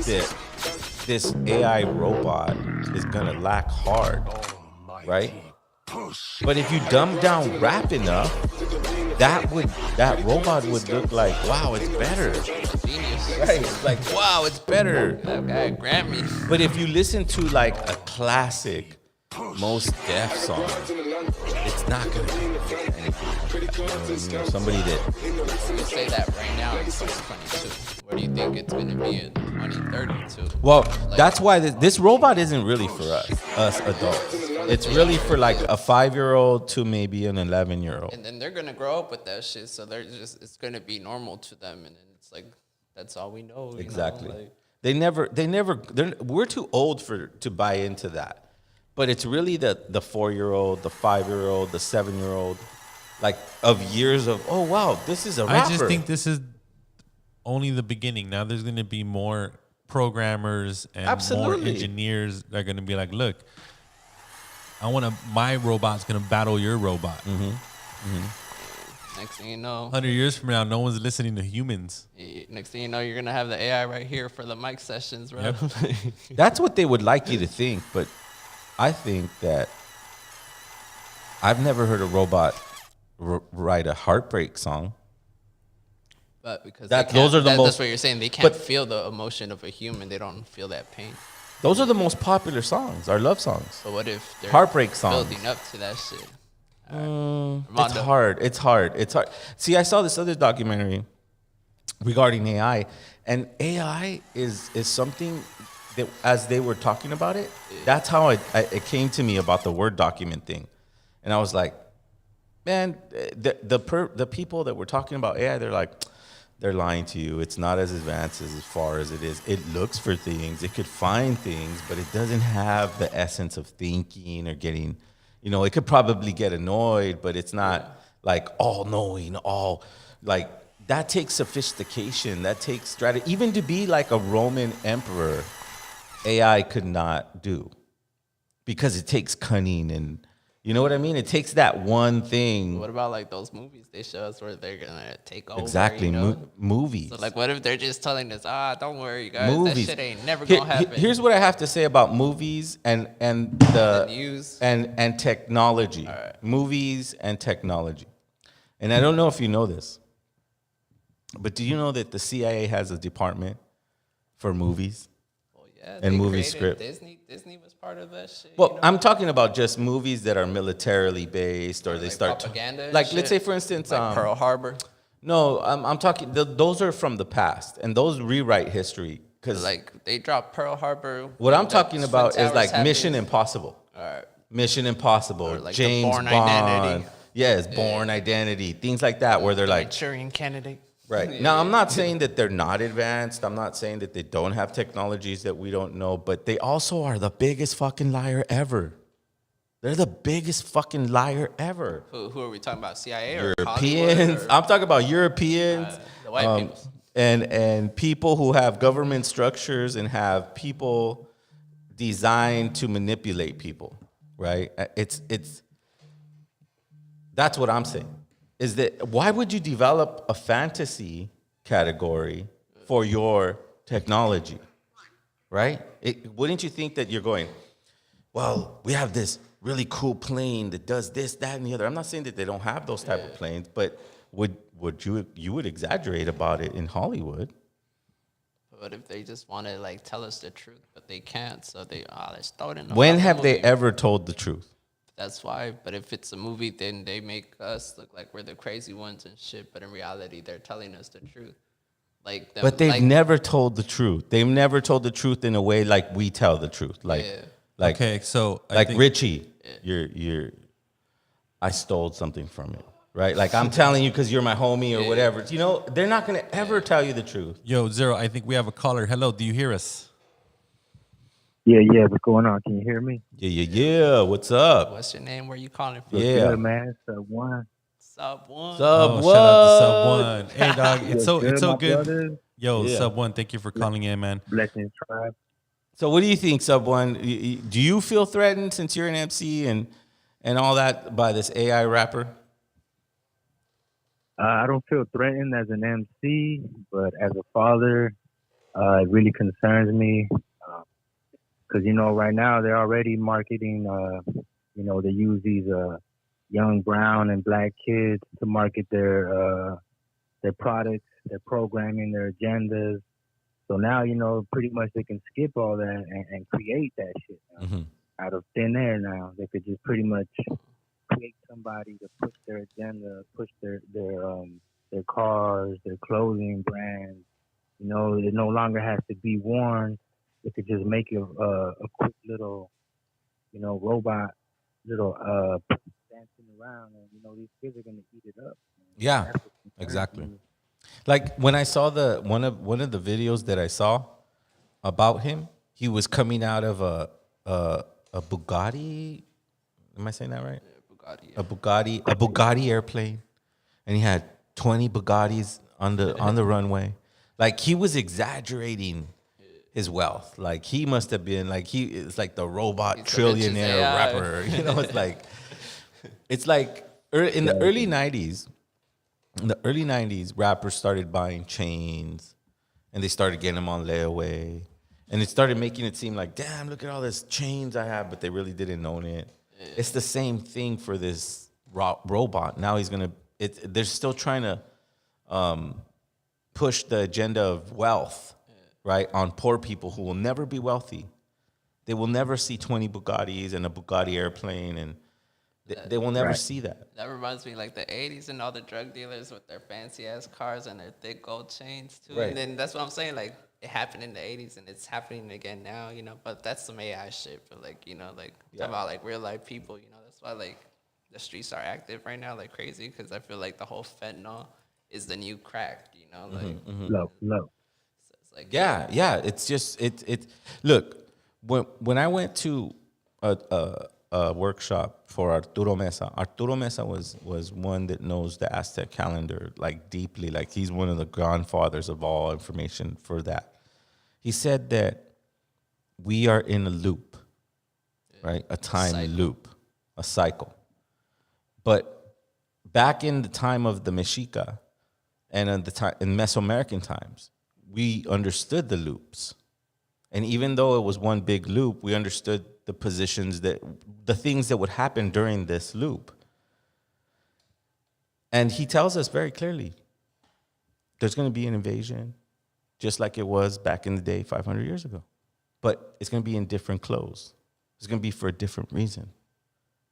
that this AI robot is gonna lack hard, right? But if you dumb down rap enough, that robot would look like, wow, it's better. Genius. Right? It's like, wow, it's better. That guy Grammy. But if you listen to like a classic Most Def song, it's not gonna be anything like that. You know, somebody that You say that right now in 2022. Where do you think it's going to be in 2032? Well, that's why this robot isn't really for us adults. It's really for like a 5-year-old to maybe an 11-year-old. And then they're going to grow up with that shit, so it's going to be normal to them, and then it's like that's all we know. Exactly. You know? Like, we're too old to buy into that. But it's really the 4-year-old, the 5-year-old, the 7-year-old, like of years of, oh wow, this is a rapper. I just think this is only the beginning. Now there's going to be more programmers and more engineers that are going to be like, look, my robot's going to battle your robot. Mm-hmm. Mm-hmm. Next thing you know, 100 years from now, no one's listening to humans. Next thing you know, you're going to have the AI right here for the mic sessions, bro. Yep. That's what they would like you to think, but I think that I've never heard a robot write a heartbreak song. But because that's what you're saying. They can't feel the emotion of a human. They don't feel that pain. Those are the most popular songs, our love songs. But what if they're heartbreak songs building up to that shit? It's hard. See, I saw this other documentary regarding AI, and AI is something that, as they were talking about it, that's how it came to me about the Word document thing. And I was like, man, the people that were talking about AI, they're like, they're lying to you. It's not as advanced as far as it is. It looks for things. It could find things, but it doesn't have the essence of thinking or getting, it could probably get annoyed, but it's not like all-knowing, like, that takes sophistication. That takes strategy. Even to be like a Roman emperor, AI could not do. because it takes cunning and you know what I mean? It takes that one thing. What about like those movies they show us where they're gonna take over? Exactly, You know? movies. So like, what if they're just telling us, don't worry, guys, Movies. that shit ain't never gonna happen. Here's what I have to say about movies and the news. and technology. Movies and technology. And I don't know if you know this, but do you know that the CIA has a department for movies? Yeah, And they movie created script. Disney was part of that shit. Well, you know? I'm talking about just movies that are militarily based, or they like start propaganda. like and let's shit. say for instance, like Pearl Harbor. No, I'm talking. Those are from the past, and those rewrite history because Like they dropped Pearl Harbor. what I'm the talking Twin about is Towers like happened. Mission Impossible. All right. Mission Impossible, Or like the James Bourne Bond. Identity. Yes, Born Identity, things like that, where they're like Manchurian Candidate. right. Now, I'm not saying that they're not advanced. I'm not saying that they don't have technologies that we don't know, but they also are the biggest fucking liar ever. They're the biggest fucking liar ever. Who are we talking about? CIA or Europeans. Hollywood or, I'm talking about Europeans. the white people. And people who have government structures and have people designed to manipulate people, right? It's that's what I'm saying. Is that why would you develop a fantasy category for your technology, right? Wouldn't you think that you're going, well, we have this really cool plane that does this, that, and the other. I'm not saying that they don't have those type of planes, but would you would exaggerate about it in Hollywood? But if they just want to like tell us the truth, but they can't, so let's throw it in. When have they ever told the truth? That's why. But if it's a movie, then they make us look like we're the crazy ones and shit. But in reality, they're telling us the truth. Like, But they've never told the truth. They've never told the truth in a way like we tell the truth. Like, like okay, so like Richie, I stole something from you, right? Like I'm telling you because you're my homie or whatever. You know, they're not gonna ever tell you the truth. Yo, Zero, I think we have a caller. Hello, do you hear us? Yeah, what's going on? Can you hear me? Yeah. What's up? What's your name? Where you calling from? Yeah, good, man. Sub one. Sub one. Shout out to Sub One. Hey, dog, it's so my good. brothers? Yo, Yeah. Sub One, thank you for calling in, man. Blessings, tribe. So what do you think, Sub One? Do you feel threatened since you're an MC and all that by this AI rapper? I don't feel threatened as an MC, but as a father, it really concerns me. Because, right now they're already marketing, they use these young brown and black kids to market their products, their programming, their agendas. So now, pretty much they can skip all that and create that shit now. Out of thin air now. They could just pretty much create somebody to push their agenda, push their cars, their clothing brands. It no longer has to be worn. They could just make a quick little, robot, little dancing around, and these kids are gonna eat it up. Yeah, exactly. Like when I saw one of the videos that I saw about him, he was coming out of a Bugatti. Am I saying that right? Yeah, Bugatti. A Bugatti airplane, and he had 20 Bugattis on the runway. Like he was exaggerating his wealth. Like he must have been it's like the robot trillionaire rapper. It's like in the early 90s. In the early 90s, rappers started buying chains, and they started getting them on layaway, and it started making it seem like, damn, look at all this chains I have, but they really didn't own it. Yeah. It's the same thing for this robot. Now they're still trying to push the agenda of wealth, right, on poor people who will never be wealthy. They will never see 20 Bugattis and a Bugatti airplane, and they will never see that. That reminds me like the 80s and all the drug dealers with their fancy ass cars and their thick gold chains too. Right. And then that's what I'm saying, like it happened in the 80s and it's happening again now, but that's some AI shit. But talking about like real life people, that's why like the streets are active right now like crazy, because I feel like the whole fentanyl is the new crack, Low. So it's like Yeah. It's just it. Look, when I went to a workshop for Arturo Mesa. Arturo Mesa was one that knows the Aztec calendar like deeply. Like he's one of the grandfathers of all information for that. He said that we are in a loop, right? A time loop, a cycle. But back in the time of the Mexica and in Mesoamerican times, we understood the loops. And even though it was one big loop, we understood the positions the things that would happen during this loop. And he tells us very clearly, there's going to be an invasion, just like it was back in the day 500 years ago. But it's going to be in different clothes. It's going to be for a different reason.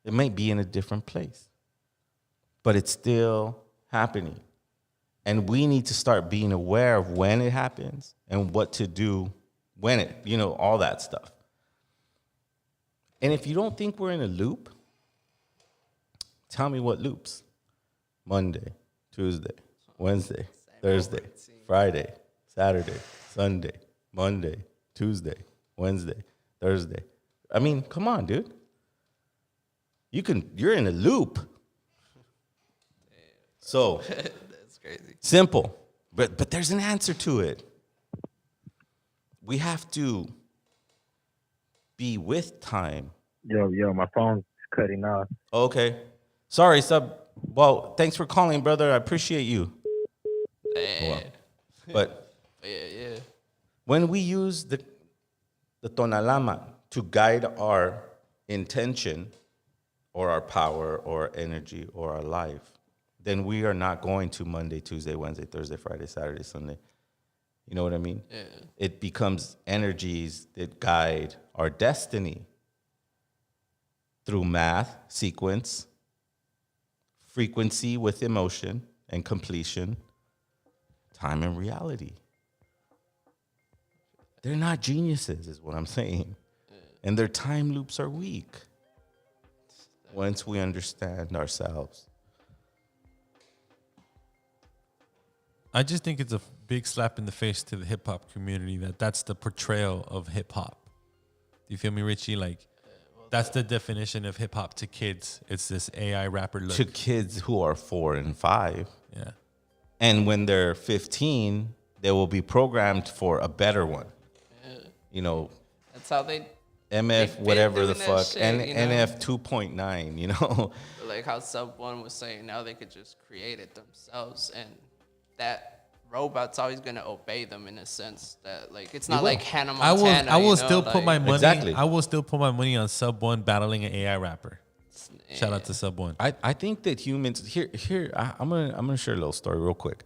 It may be in a different place. But it's still happening. And we need to start being aware of when it happens and what to do when it, all that stuff. And if you don't think we're in a loop, tell me what loops. Monday, Tuesday, Wednesday, Thursday, Friday, Saturday, Sunday, Monday, Tuesday, Wednesday, Thursday. I mean, come on, dude. You're in a loop. So that's crazy. Simple. But there's an answer to it. We have to be with time. Yo, my phone's cutting off. Okay. Sorry, sub. Well, thanks for calling, brother. I appreciate you. Well, but yeah. When we use the tonalama to guide our intention or our power or energy or our life, then we are not going to Monday, Tuesday, Wednesday, Thursday, Friday, Saturday, Sunday. You know what I mean? Yeah. It becomes energies that guide our destiny through math, sequence, frequency with emotion and completion, time and reality. They're not geniuses, is what I'm saying. And their time loops are weak once we understand ourselves. I just think it's a big slap in the face to the hip hop community that's the portrayal of hip hop. Do you feel me, Richie? Like, that's the definition of hip hop to kids. It's this AI rapper look. To kids who are 4 and 5. Yeah. And when they're 15, they will be programmed for a better one. Yeah. That's how they MF, whatever the fuck, shit, NF 2.9, Like how Sub 1 was saying, now they could just create it themselves, and that robot's always gonna obey them in a sense that, like, it's not like Hannah Montana. I will still put my money. Exactly. I will still put my money on Sub 1 battling an AI rapper. Shout out to Sub 1. I think that humans here. I'm gonna share a little story real quick.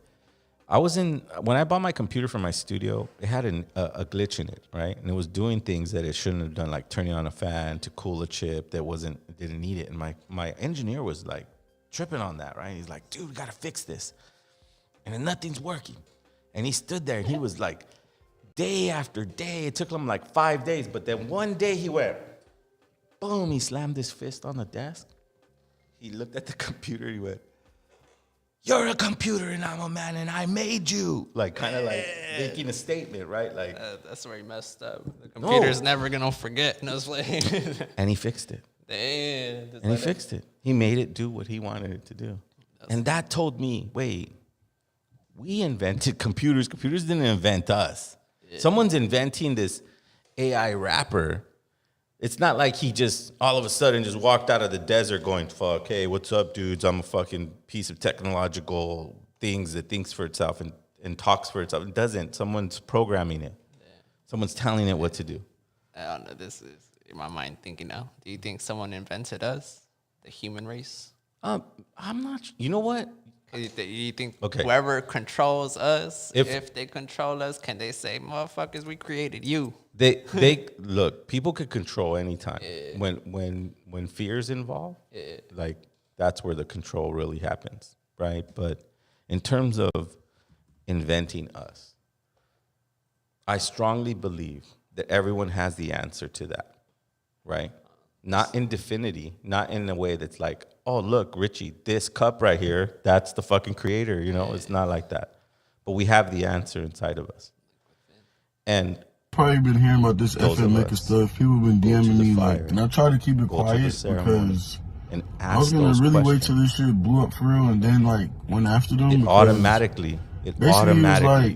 When I bought my computer for my studio, it had a glitch in it, right? And it was doing things that it shouldn't have done, like turning on a fan to cool a chip that didn't need it. And my engineer was like tripping on that, right? He's like, dude, we gotta fix this. And then nothing's working. And he stood there and he was like, day after day, it took him like 5 days. But then one day he went, boom, he slammed his fist on the desk. He looked at the computer, he went, you're a computer and I'm a man and I made you. Like, kind of like making a statement, right? Like, that's where he messed up. The computer's never gonna forget. No, and he fixed it. Damn. And he fixed it. He made it do what he wanted it to do. And that told me, wait, we invented computers. Computers didn't invent us. Yeah. Someone's inventing this AI rapper. It's not like he just all of a sudden just walked out of the desert going, fuck, hey, what's up, dudes? I'm a fucking piece of technological things that thinks for itself and talks for itself. It doesn't. Someone's programming it. Yeah. Someone's telling it what to do. I don't know. This is in my mind thinking now. Do you think someone invented us, the human race? I'm not. You know what? You think whoever controls us, if they control us, can they say, motherfuckers, we created you? They look, people could control anytime. Yeah. When fear's involved, like that's where the control really happens, right? But in terms of inventing us, I strongly believe that everyone has the answer to that, right? Not in definity, not in a way that's like, oh, look, Richie, this cup right here, that's the fucking creator, It's not like that. But we have the answer inside of us. And probably been hearing about this FM maker stuff. People been DMing me, and I try to keep it quiet because I was gonna really wait till this shit blew up for real and then went after them. It automatically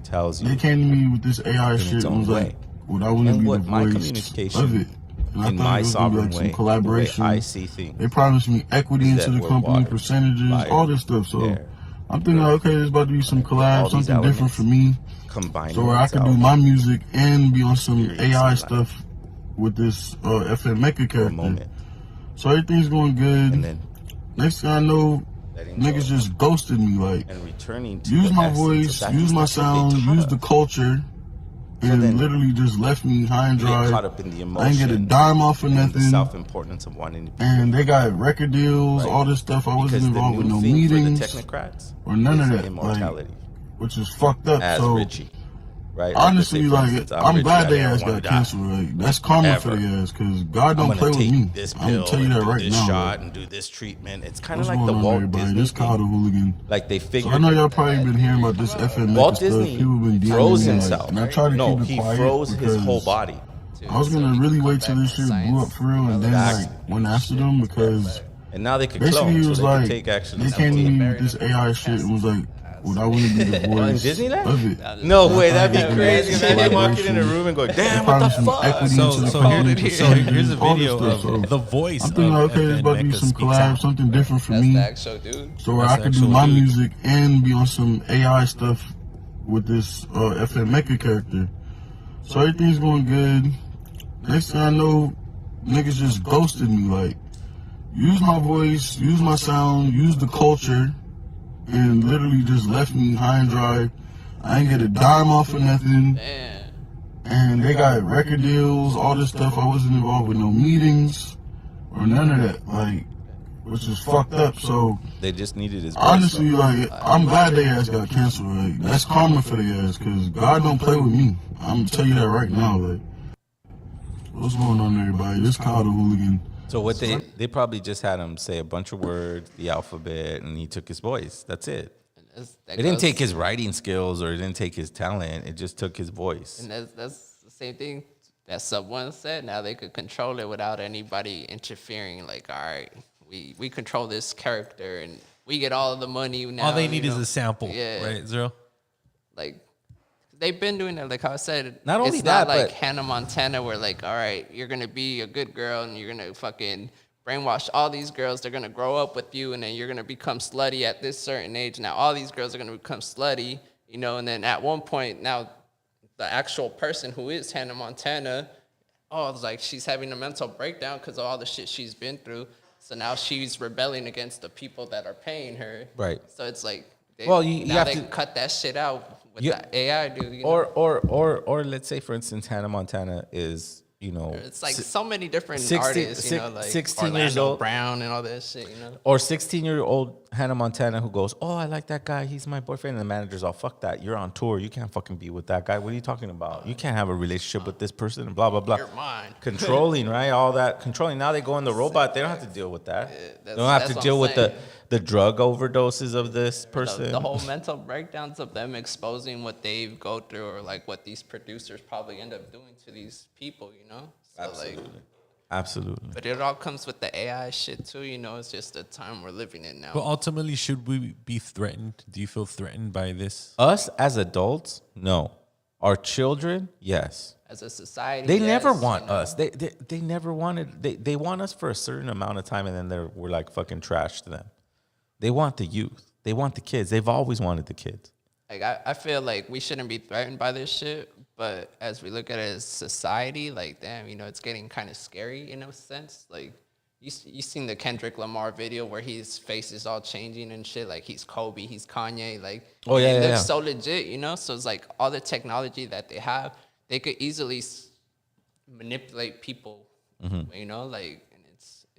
tells you. They came to me with this AI shit and was like, "Well, I want to be the voice of it." And I in thought my it was gonna be sovereign like some way, collaboration. the way I see things. They promised me equity is into that the we're company, water, percentages, fire, all this stuff. So air, I'm thinking, earth, okay, there's about to be some with all collab, these something different for me. combining So where I could do itself, my music and be on some experiencing AI life stuff with this FM Mecha for a character. moment, So everything's going good. and then Next thing I know, letting niggas go just ghosted me. Like, and returning to use the my essence voice, of that. use my That's what they sound, taught use us. the culture, So and then literally just left me high and you get dry. caught up in the I ain't get a emotion dime off of and the nothing. self-importance of wanting to be And they got record deals, right. all this stuff. I wasn't Because the involved with new no thing meetings for the technocrats or none is of that. immortality, Like, which is fucked up. as So Richie, right? honestly, for like, instance, I'm Richie, glad I they never ass wanna got die. canceled. Like, that's karma for Ever. their ass, because God I'm don't gonna play with take me. this I'm gonna pill tell you and that do right this now. shot Like, and do this treatment. It's kind what's of like the going on, Walt everybody? Disney This Kyle the thing. Hooligan. Like they So I figured know y'all probably been hearing about this FM Walt Maker stuff. Disney People been froze DMing me, himself. like, and I try to No, keep it he quiet froze his whole because body. I was gonna really wait till this shit blew up for real and then like went after them because And now they could basically clone, it so was they like could take actually. they came to me with this AI shit and was like, would I want to be the In voice Disneyland? of it? No So I way, thought that'd it was be gonna crazy. some Imagine walking in a collaboration. room and going, They "Damn, what the promised me fuck?" equity into the So company, here's a percentages, all this video stuff. of So the voice I'm thinking, of okay, there's FN about to be Mecha some speaks collab, out. something different for That's me. the actual dude. So where That's I the could do actual my dude. music and be on some AI stuff with this FM Mecha character. So everything's going good. Next thing I know, niggas just ghosted me. Like, use my voice, use my sound, use the culture, and literally just left me high and dry. I ain't get a dime off of nothing. And they got record deals, all this stuff. I wasn't involved with no meetings or none of that. Like, which is fucked up. So They just needed his voice. honestly, like, I'm glad they ass got canceled. Like, that's karma for their ass, because God don't play with me. I'm gonna tell you that right now. Like, what's going on, everybody? This Kyle the Hooligan. So what they probably just had him say a bunch of words, the alphabet, and he took his voice. That's it. It didn't take his writing skills or it didn't take his talent. It just took his voice. And that's the same thing that someone said. Now they could control it without anybody interfering. Like, all right, we control this character and we get all of the money now. All they need is a sample, yeah. right, Zero? Like, they've been doing it. Like how I said, Not only it's that, not like but Hannah Montana, where like, all right, you're gonna be a good girl and you're gonna fucking brainwash all these girls. They're gonna grow up with you, and then you're gonna become slutty at this certain age. Now all these girls are gonna become slutty, you know. And then at one point, now the actual person who is Hannah Montana, it's like she's having a mental breakdown because of all the shit she's been through. So now she's rebelling against the people that are paying her. Right. So it's like, you you have they to cut that shit out with the AI, dude. You know? Or let's say, for instance, Hannah Montana is, you know, it's like so many different 60 artists, you know, like 16 years Orlando old. Brown and all that shit, you know. Or 16-year-old Hannah Montana who goes, "Oh, I like that guy. He's my boyfriend." And the manager's all, "Fuck that. You're on tour. You can't fucking be with that guy. What are you talking about? You can't have a relationship with this person." And blah blah blah. You're mine. Controlling, right? All that controlling. Now they go in the robot. They don't have to deal with that. They don't have that's to what deal I'm with saying. the drug overdoses of this person. The whole mental breakdowns of them exposing what they go through, or like what these producers probably end up doing to these people, you know. So Absolutely. Absolutely. But it all comes with the AI shit too, you know. It's just the time we're living in now. But ultimately, should we be threatened? Do you feel threatened by this? Us as adults, no. Our children, yes. As a society, They never yes, want you know. us. They never wanted. They want us for a certain amount of time, and then we're like fucking trash to them. They want the youth. They want the kids. They've always wanted the kids. Like I feel like we shouldn't be threatened by this shit, but as we look at it as society, like damn, you know, it's getting kind of scary in a sense. Like you seen the Kendrick Lamar video where his face is all changing and shit. Like he's Kobe, he's Kanye. Like it looks so legit, you know. So it's like all the technology that they have, they could easily manipulate people, you know, like.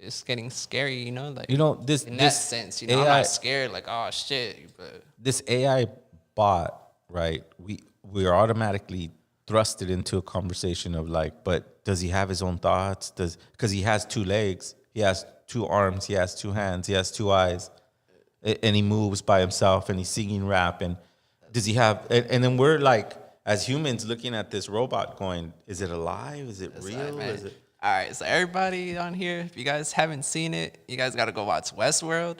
It's getting scary, you know, like this in that sense, you know, AI, I'm not scared, like shit, but this AI bot, right? We are automatically thrusted into a conversation of like, but does he have his own thoughts? Because he has 2 legs, he has 2 arms, he has 2 hands, he has 2 eyes, and he moves by himself, and he's singing rap, and does he have? And then we're like, as humans, looking at this robot, going, is it alive? Is it real? Is it? All right, so everybody on here, if you guys haven't seen it, you guys got to go watch Westworld,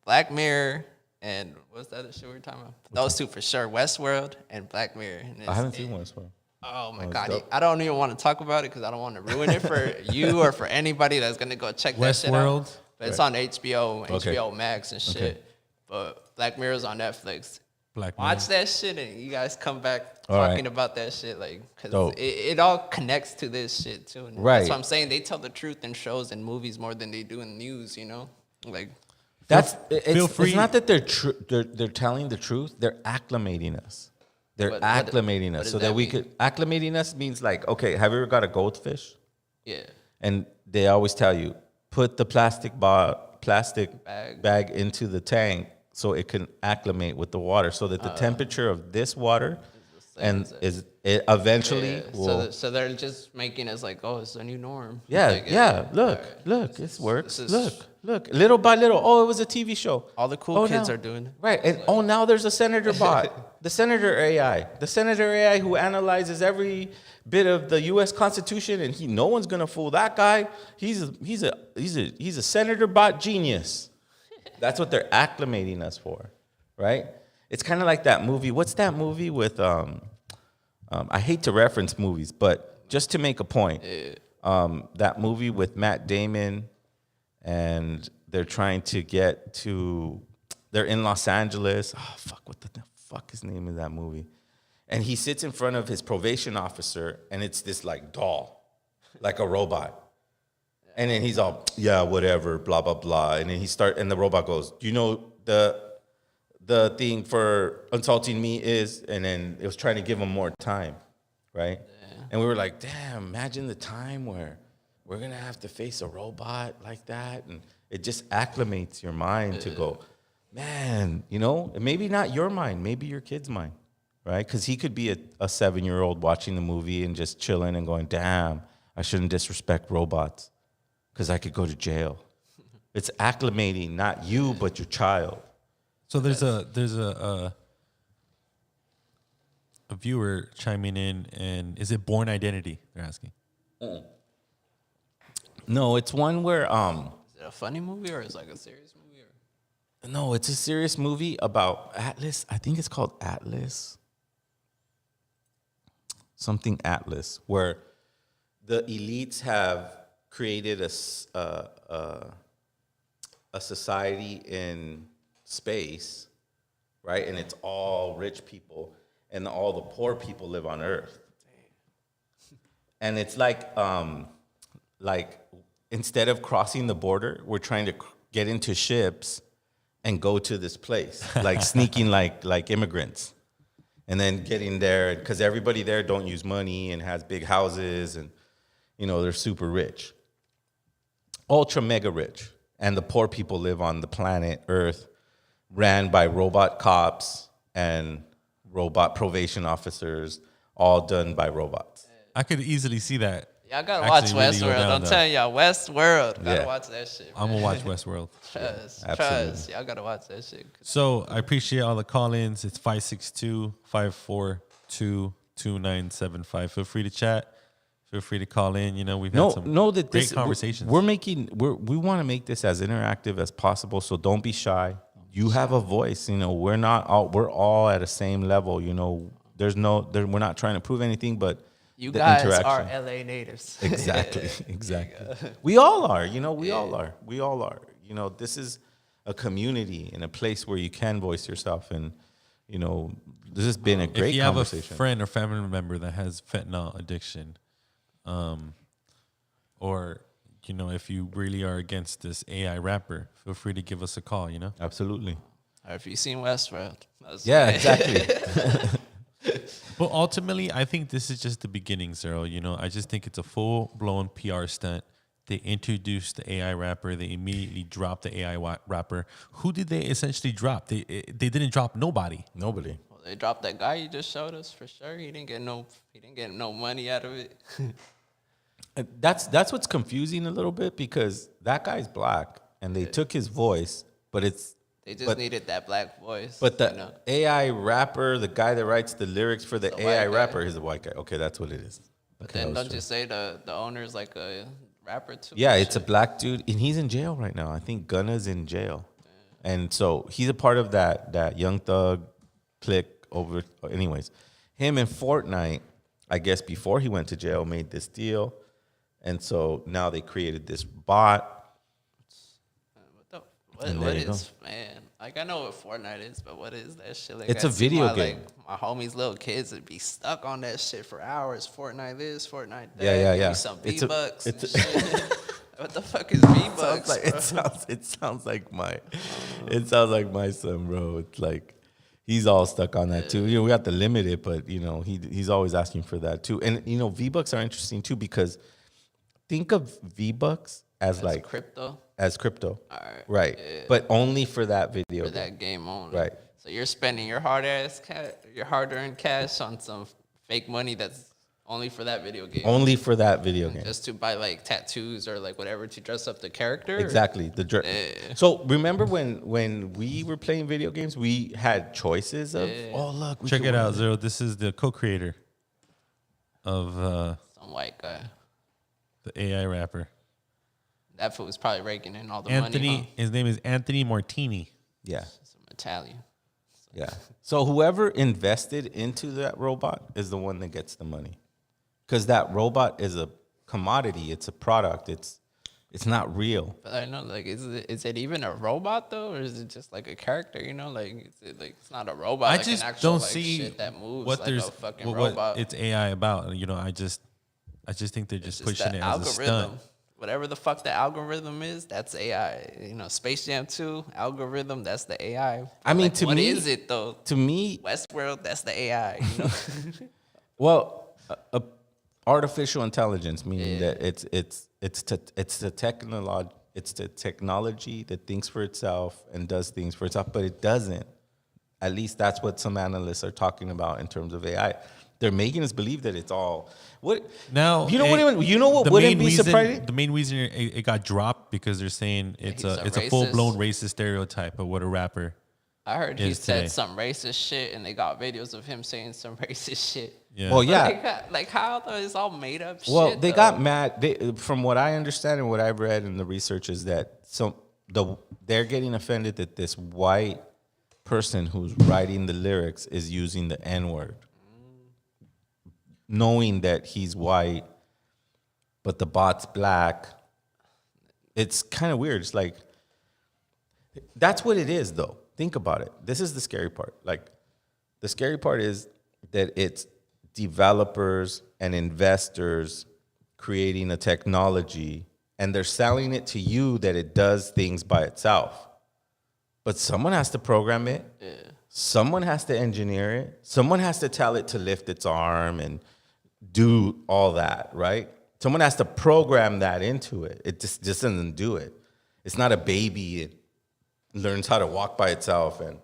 Black Mirror, and what's the other shit we were talking about? Those 2 for sure, Westworld and Black Mirror. And I haven't seen Westworld. Oh my it's god, dope. I don't even want to talk about it because I don't want to ruin it for you or for anybody that's gonna go check that shit out. Westworld? But it's Right. on HBO, Okay. HBO Max and shit. Okay. But Black Mirror's on Netflix. Black Watch that shit and you guys come back All right. talking about that shit, like, because Dope. it all connects to this shit too. And Right. That's what I'm saying. They tell the truth in shows and movies more than they do in news. You know, like That's feel it's, free. it's not that they're telling the truth. They're acclimating us. They're What- acclimating what us does so that that we mean? could acclimating us means like, okay, have you ever got a goldfish? yeah, And they always tell you put the plastic bag into the tank so it can acclimate with the water, so that the temperature of this water and is it eventually yeah. will. So they're just making us like, oh, it's a new norm. Yeah, Like, yeah. Look, it works. Look. Little by little. Oh, it was a TV show. All the cool Oh, kids now- are doing it. Right, and now there's a senator bot, the senator AI who analyzes every bit of the U.S. Constitution, and no one's gonna fool that guy. He's a senator bot genius. That's what they're acclimating us for, right? It's kind of like that movie. What's that movie with? I hate to reference movies, but just to make a point, that movie with Matt Damon, and they're trying to get to. They're in Los Angeles. Oh fuck! What the fuck is the name of that movie? And he sits in front of his probation officer, and it's this like doll, like a robot. And then he's all, yeah, whatever, blah blah blah. And then and the robot goes, you know the thing for insulting me is, and then it was trying to give him more time, right? Yeah. And we were like, damn, imagine the time where we're gonna have to face a robot like that, and it just acclimates your mind to go, man, maybe not your mind, maybe your kid's mind, right? Because he could be a 7-year-old watching the movie and just chilling and going, damn, I shouldn't disrespect robots because I could go to jail. It's acclimating not you but your child. So there's a viewer chiming in, and is it Born Identity? They're asking. No, it's one where Is it a funny movie or is it like a serious movie? no, it's a serious movie about Atlas. I think it's called Atlas. Something Atlas, where the elites have created a society in space, right? And it's all rich people, and all the poor people live on Earth. And it's like instead of crossing the border, we're trying to get into ships and go to this place, like sneaking like immigrants, and then getting there because everybody there don't use money and has big houses, and they're super rich, ultra mega rich, and the poor people live on the planet Earth, ran by robot cops and robot probation officers, all done by robots. I could easily see that. Y'all gotta watch actually really go Westworld. down I'm there. telling y'all, Westworld. Gotta Yeah. watch that shit. I'm gonna watch Westworld. Trust. Absolutely. Y'all gotta watch that shit. So I appreciate all the call-ins. It's 562-542-2975. Feel free to chat. Feel free to call in. We've had some that great this, conversations. we want to make this as interactive as possible. So don't be shy. You have a voice. We're all at the same level. We're not trying to prove anything, but You the guys interaction. are LA natives. Exactly. We all are. We all are. This is a community and a place where you can voice yourself, and this has been a great if you have conversation. a friend or family member that has fentanyl addiction, or if you really are against this AI rapper, feel free to give us a call. Absolutely. Or if you've seen Westworld. Yeah, exactly. But ultimately, I think this is just the beginning, Zero. I just think it's a full-blown PR stunt. They introduced the AI rapper. They immediately dropped the AI rapper. Who did they essentially drop? They didn't drop nobody. Nobody. Well, they dropped that guy you just showed us for sure. He didn't get no money out of it. That's what's confusing a little bit, because that guy's black and they took his voice, but They just needed that black voice. But the AI rapper, the guy that writes the lyrics for the AI rapper, is a white guy. Okay, that's what it is. But Okay, then that was don't true. you say the owner's like a rapper too? Yeah, it's a black dude, and he's in jail right now. I think Gunna's in jail, and so he's a part of that Young Thug clique over. Anyways, him and Fortnite. I guess before he went to jail, made this deal. And so now they created this bot. What is, man? Like, I know what Fortnite is, but what is that shit? Like, It's a video game. Like, my homies' little kids would be stuck on that shit for hours. Fortnite this, Fortnite that. Yeah. Give me some V-Bucks. What the fuck is V-Bucks? It sounds like my son, bro. It's like he's all stuck on that too. You know, we have to limit it, but you know, he's always asking for that too. And you know, V-Bucks are interesting too because think of V-Bucks as like crypto. As crypto. All right. Right. Yeah. But only for that video. For that game only. Right. So you're spending your hard-earned cash on some fake money that's only for that video game. Only for that video game. Just to buy like tattoos or like whatever to dress up the character. Exactly. So remember when we were playing video games, we had choices of oh look. Check it out, Zero. This is the co-creator of some white guy. The AI rapper. That fool was probably raking in all the Anthony, money. His name is Anthony Martini. Yeah. Some Italian. Yeah. So whoever invested into that robot is the one that gets the money. Because that robot is a commodity. It's a product. It's not real. But I know, like, is it even a robot though, or is it just like a character? You know, like, it's not a robot. I like just an actual, don't like, see shit that moves what like there's a fucking what robot. it's AI about. You know, I just think they're just pushing it as a stunt. Whatever the fuck the algorithm is, that's AI. You know, Space Jam 2 algorithm, that's the AI. I mean, like, to what me, is it though? To me, Westworld, that's the AI. You know. Well, artificial intelligence, meaning that it's the technology that thinks for itself and does things for itself, but it doesn't. At least that's what some analysts are talking about in terms of AI. They're making us believe that it's all what now. You know what wouldn't be surprising? The main reason it got dropped because they're saying it's a full blown racist stereotype of what a rapper. I heard he said today. some racist shit, and they got videos of him saying some racist shit. Yeah. Well, yeah. Like how though? It's all made up shit. Well, they though. got mad. From what I understand and what I've read in the research is that they're getting offended that this white person who's writing the lyrics is using the N-word. Knowing that he's white, but the bot's black. It's kind of weird. It's like, that's what it is, though. Think about it. This is the scary part. Like, the scary part is that it's developers and investors creating a technology, and they're selling it to you that it does things by itself. But someone has to program it. Yeah. Someone has to engineer it. Someone has to tell it to lift its arm and do all that, right? Someone has to program that into it. It just doesn't do it. It's not a baby. It learns how to walk by itself. And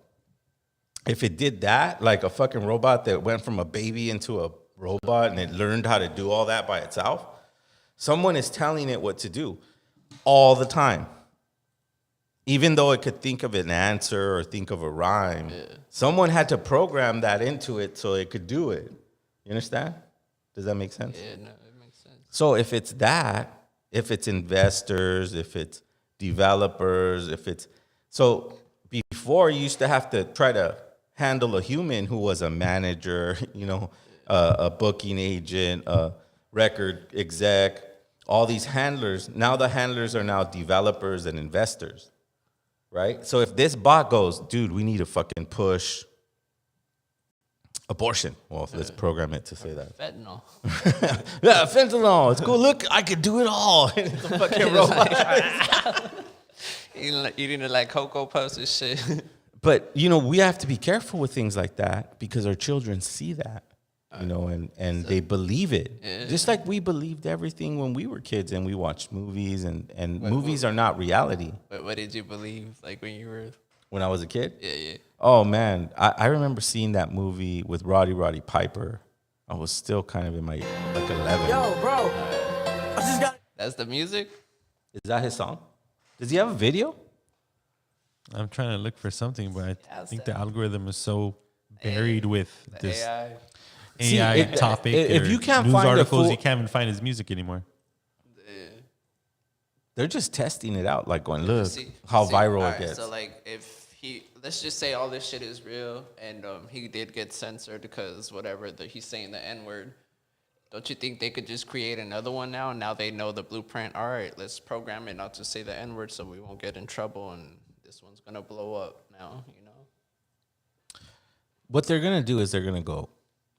if it did that, like a fucking robot that went from a baby into a robot and it learned how to do all that by itself, someone is telling it what to do all the time. Even though it could think of an answer or think of a rhyme, someone had to program that into it so it could do it. You understand? Does that make sense? Yeah, no, it makes sense. So if it's that, if it's investors, if it's developers, so before you used to have to try to handle a human who was a manager, you know, a booking agent, a record exec, all these handlers. Now the handlers are now developers and investors, right? So if this bot goes, dude, we need to fucking push abortion. Well, let's program it to say that. Fentanyl. Yeah, fentanyl. It's cool. Look, I could do it all. It's a fucking robot. Eating it like Cocoa Puffs and shit. But, you know, we have to be careful with things like that because our children see that, you know, and they believe it. Yeah. Just like we believed everything when we were kids and we watched movies and movies are not reality. But what did you believe like when you were... When I was a kid? Yeah. Oh, man. I remember seeing that movie with Roddy Piper. I was still kind of in my, like, 11. Yo, bro. I just got... That's the music? Is that his song? Does he have a video? I'm trying to look for something, but I think the algorithm is so buried with this AI topic. If you can't news find articles, you can't even find his music anymore. They're just testing it out, like going, look how viral it gets. So, like, if let's just say all this shit is real, and he did get censored because whatever he's saying the N-word. Don't you think they could just create another one now? Now they know the blueprint. All right, let's program it not to say the N word so we won't get in trouble, and this one's gonna blow up now. You know. What they're gonna do is they're gonna go,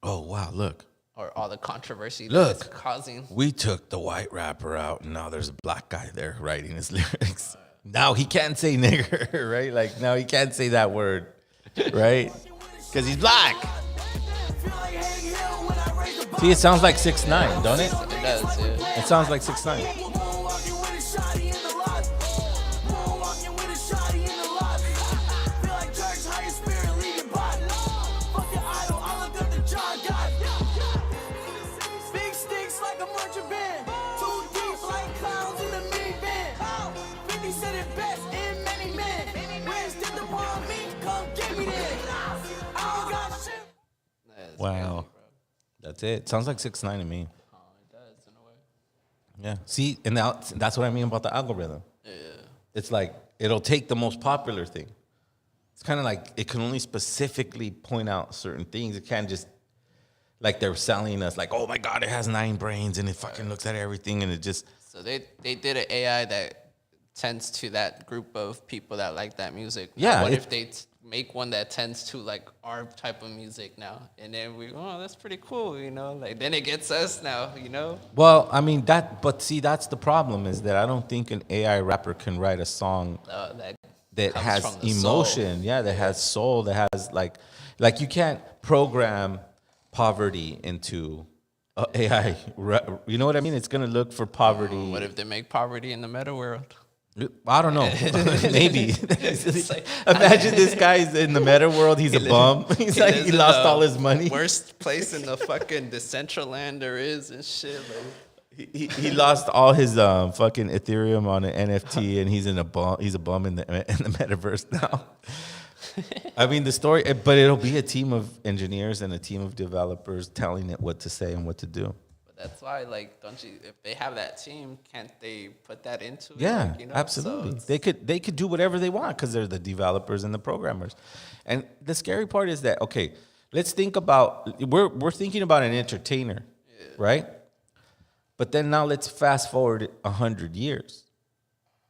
oh wow, look. Or all the controversy Look, that it's causing. We took the white rapper out, and now there's a black guy there writing his lyrics. Now he can't say nigger, right? Like now he can't say that word, right? Because he's black. See, it sounds like 6ix9ine, don't it? It does, yeah. It sounds like 6ix9ine. Wow. That's it. Sounds like 6ix9ine to me. Oh, it does in a way. Yeah. See, and now that's what I mean about the algorithm. Yeah. It's like it'll take the most popular thing. It's kind of like it can only specifically point out certain things. It can't just like they're selling us like, oh my God, it has 9 brains and it fucking looks at everything and it just. So they did an AI that tends to that group of people that like that music. Yeah. Now, what if they make one that tends to like our type of music now, and then that's pretty cool, you know? Like then it gets us now, you know? Well, I mean but see, that's the problem is that I don't think an AI rapper can write a song that has emotion, soul. Yeah, that has soul, that has like you can't program poverty into AI. You know what I mean? It's gonna look for poverty. What if they make poverty in the meta world? I don't know. Maybe. Imagine this guy's in the meta world. He's a bum. He's like he lost all his money. Worst place in the fucking Decentraland there is and shit. Like. He lost all his fucking Ethereum on an NFT, and he's a bum in the metaverse now. I mean the story, but it'll be a team of engineers and a team of developers telling it what to say and what to do. That's why, like, don't you? If they have that team, can't they put that into it? Yeah, like, you know? absolutely. So They could do whatever they want because they're the developers and the programmers. And the scary part is that okay, let's think about we're thinking about an entertainer, right? But then now let's fast forward 100 years,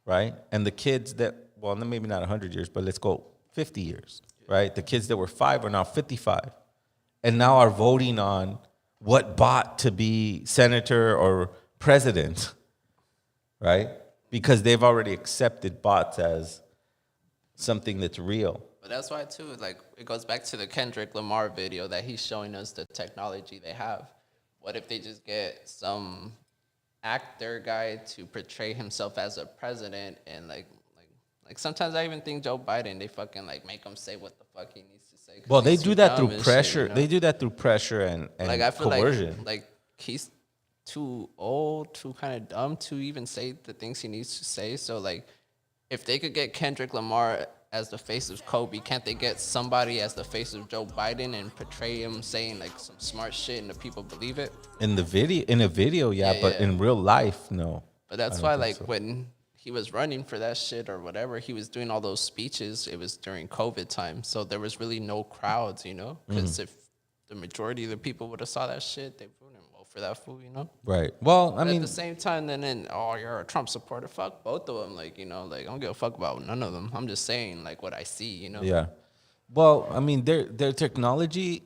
right? And the kids that maybe not 100 years, but let's go 50 years, right? The kids that were 5 are now 55, and now are voting on what bot to be senator or president, right? Because they've already accepted bots as something that's real. But that's why, too, like, it goes back to the Kendrick Lamar video that he's showing us the technology they have. What if they just get some actor guy to portray himself as a president and, like sometimes I even think Joe Biden, they fucking, like, make him say what the fuck he needs to say. Well, they do that through pressure. Shit, you know? They do that through pressure and like, I feel coercion. like he's too old, too kind of dumb to even say the things he needs to say. So, like, if they could get Kendrick Lamar as the face of Kobe, can't they get somebody as the face of Joe Biden and portray him saying, like, some smart shit and the people believe it? In a video, yeah, but in real life, no. But that's why, like, when he was running for that shit or whatever, he was doing all those speeches. It was during COVID time, so there was really no crowds, you know? Because if the majority of the people would have saw that shit, they wouldn't vote for that fool, you know? Right. Well, I mean, at the same time, then you're a Trump supporter. Fuck both of them. Like, you know, like, I don't give a fuck about none of them. I'm just saying, like, what I see, you know? Yeah. Well, I mean, their technology.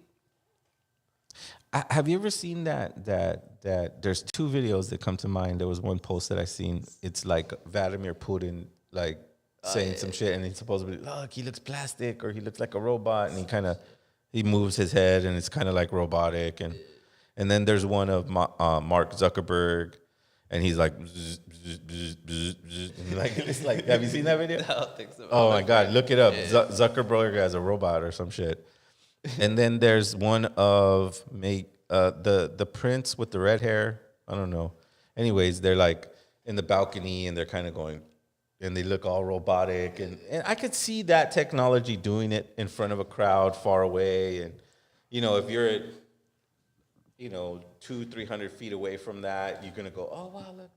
Have you ever seen that there's 2 videos that come to mind? There was one post that I seen. It's like Vladimir Putin, like saying some shit, and he's supposed to be, look, he looks plastic or he looks like a robot, and he moves his head, and it's kind of like robotic, and then there's one of Mark Zuckerberg, and he's like, it's like, have you seen that video? I don't think so. Oh my God, look it up. Yeah. Zuckerberg as a robot or some shit. And then there's one of the prince with the red hair. I don't know. Anyways, they're like in the balcony and they're kind of going, and they look all robotic. And I could see that technology doing it in front of a crowd far away. And, you know, if you're at, 200-300 feet away from that, you're going to go, oh, wow, look.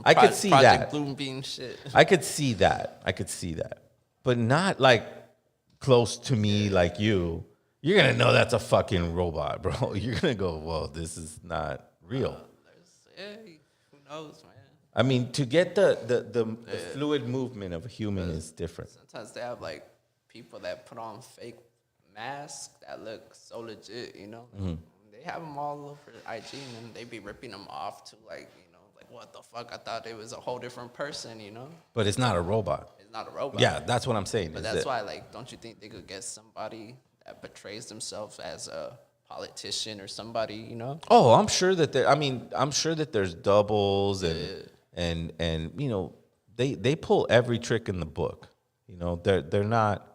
I could see that. Bloombeam shit. I could see that. But not like close to me like you you're gonna know that's a fucking robot, bro. You're gonna go, well, this is not real. Who knows, man? I mean, to get the fluid movement of a human is different. Sometimes they have like people that put on fake masks that look so legit, you know. Mhm. They have them all over IG, and then they be ripping them off to like, you know, like what the fuck? I thought it was a whole different person, you know. But it's not a robot. It's not a robot. Yeah, that's what I'm saying. But that's why, like, don't you think they could get somebody that portrays themselves as a politician or somebody, you know? Oh, I'm sure that I'm sure that there's doubles and you know, they pull every trick in the book. You know, they're not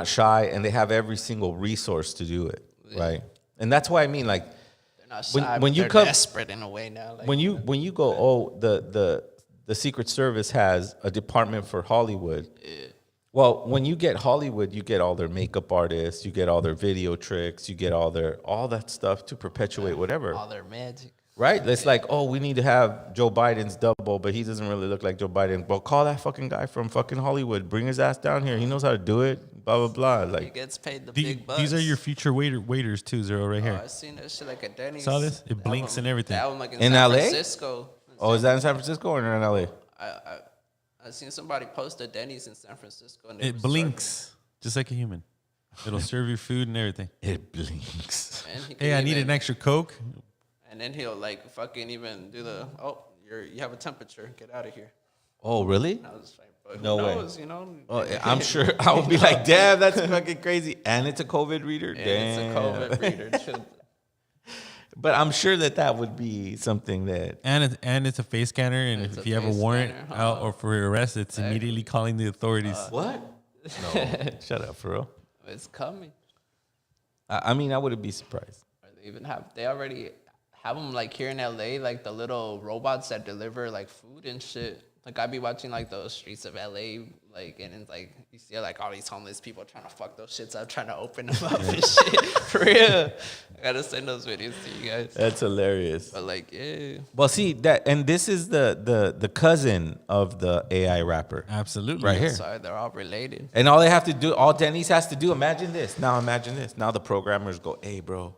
shy, and they have every single resource to do it, right? And that's why I mean, like, They're not shy, when but you they're come desperate in a way now. Like, when you go, oh, the Secret Service has a department for Hollywood. Well, when you get Hollywood, you get all their makeup artists, you get all their video tricks, you get all that stuff to perpetuate whatever. all their magic. Right? It's like, oh, we need to have Joe Biden's double, but he doesn't really look like Joe Biden. Well, call that fucking guy from fucking Hollywood. Bring his ass down here. He knows how to do it. Blah, blah, blah. He Like, gets paid the big bucks. These are your future waiters too, Zero, right here. I seen that shit like a Denny's. Saw this? It blinks and everything. That one like in in San LA? Francisco. Oh, is that in San Francisco or in LA? I seen somebody post a Denny's in San Francisco. And It blinks just like a human. It'll serve your food and everything. It blinks. Hey, I need an extra Coke. And then he'll like fucking even do the, you have a temperature, get out of here. Oh, really? And I was just like, but who No way. knows, you know? Oh, I'm sure I would be like, damn, that's fucking crazy. And it's a COVID reader? And Damn. it's a COVID reader, too. But I'm sure that would be something that... And it's a face scanner, and if you have a warrant out or for arrest, it's immediately calling the authorities. What? No, shut up, for real. It's coming. I mean, I wouldn't be surprised. They already have them like here in LA, like the little robots that deliver like food and shit. Like I be watching like those streets of LA, like, and it's like you see like all these homeless people trying to fuck those shits up, trying to open them up and shit. For real, I gotta send those videos to you guys. That's hilarious. But like, yeah. Well, see that, and this is the cousin of the AI rapper. Absolutely, right here. Sorry, they're all related. And all they have to do, all Denny's has to do, imagine this. Now the programmers go, hey, bro,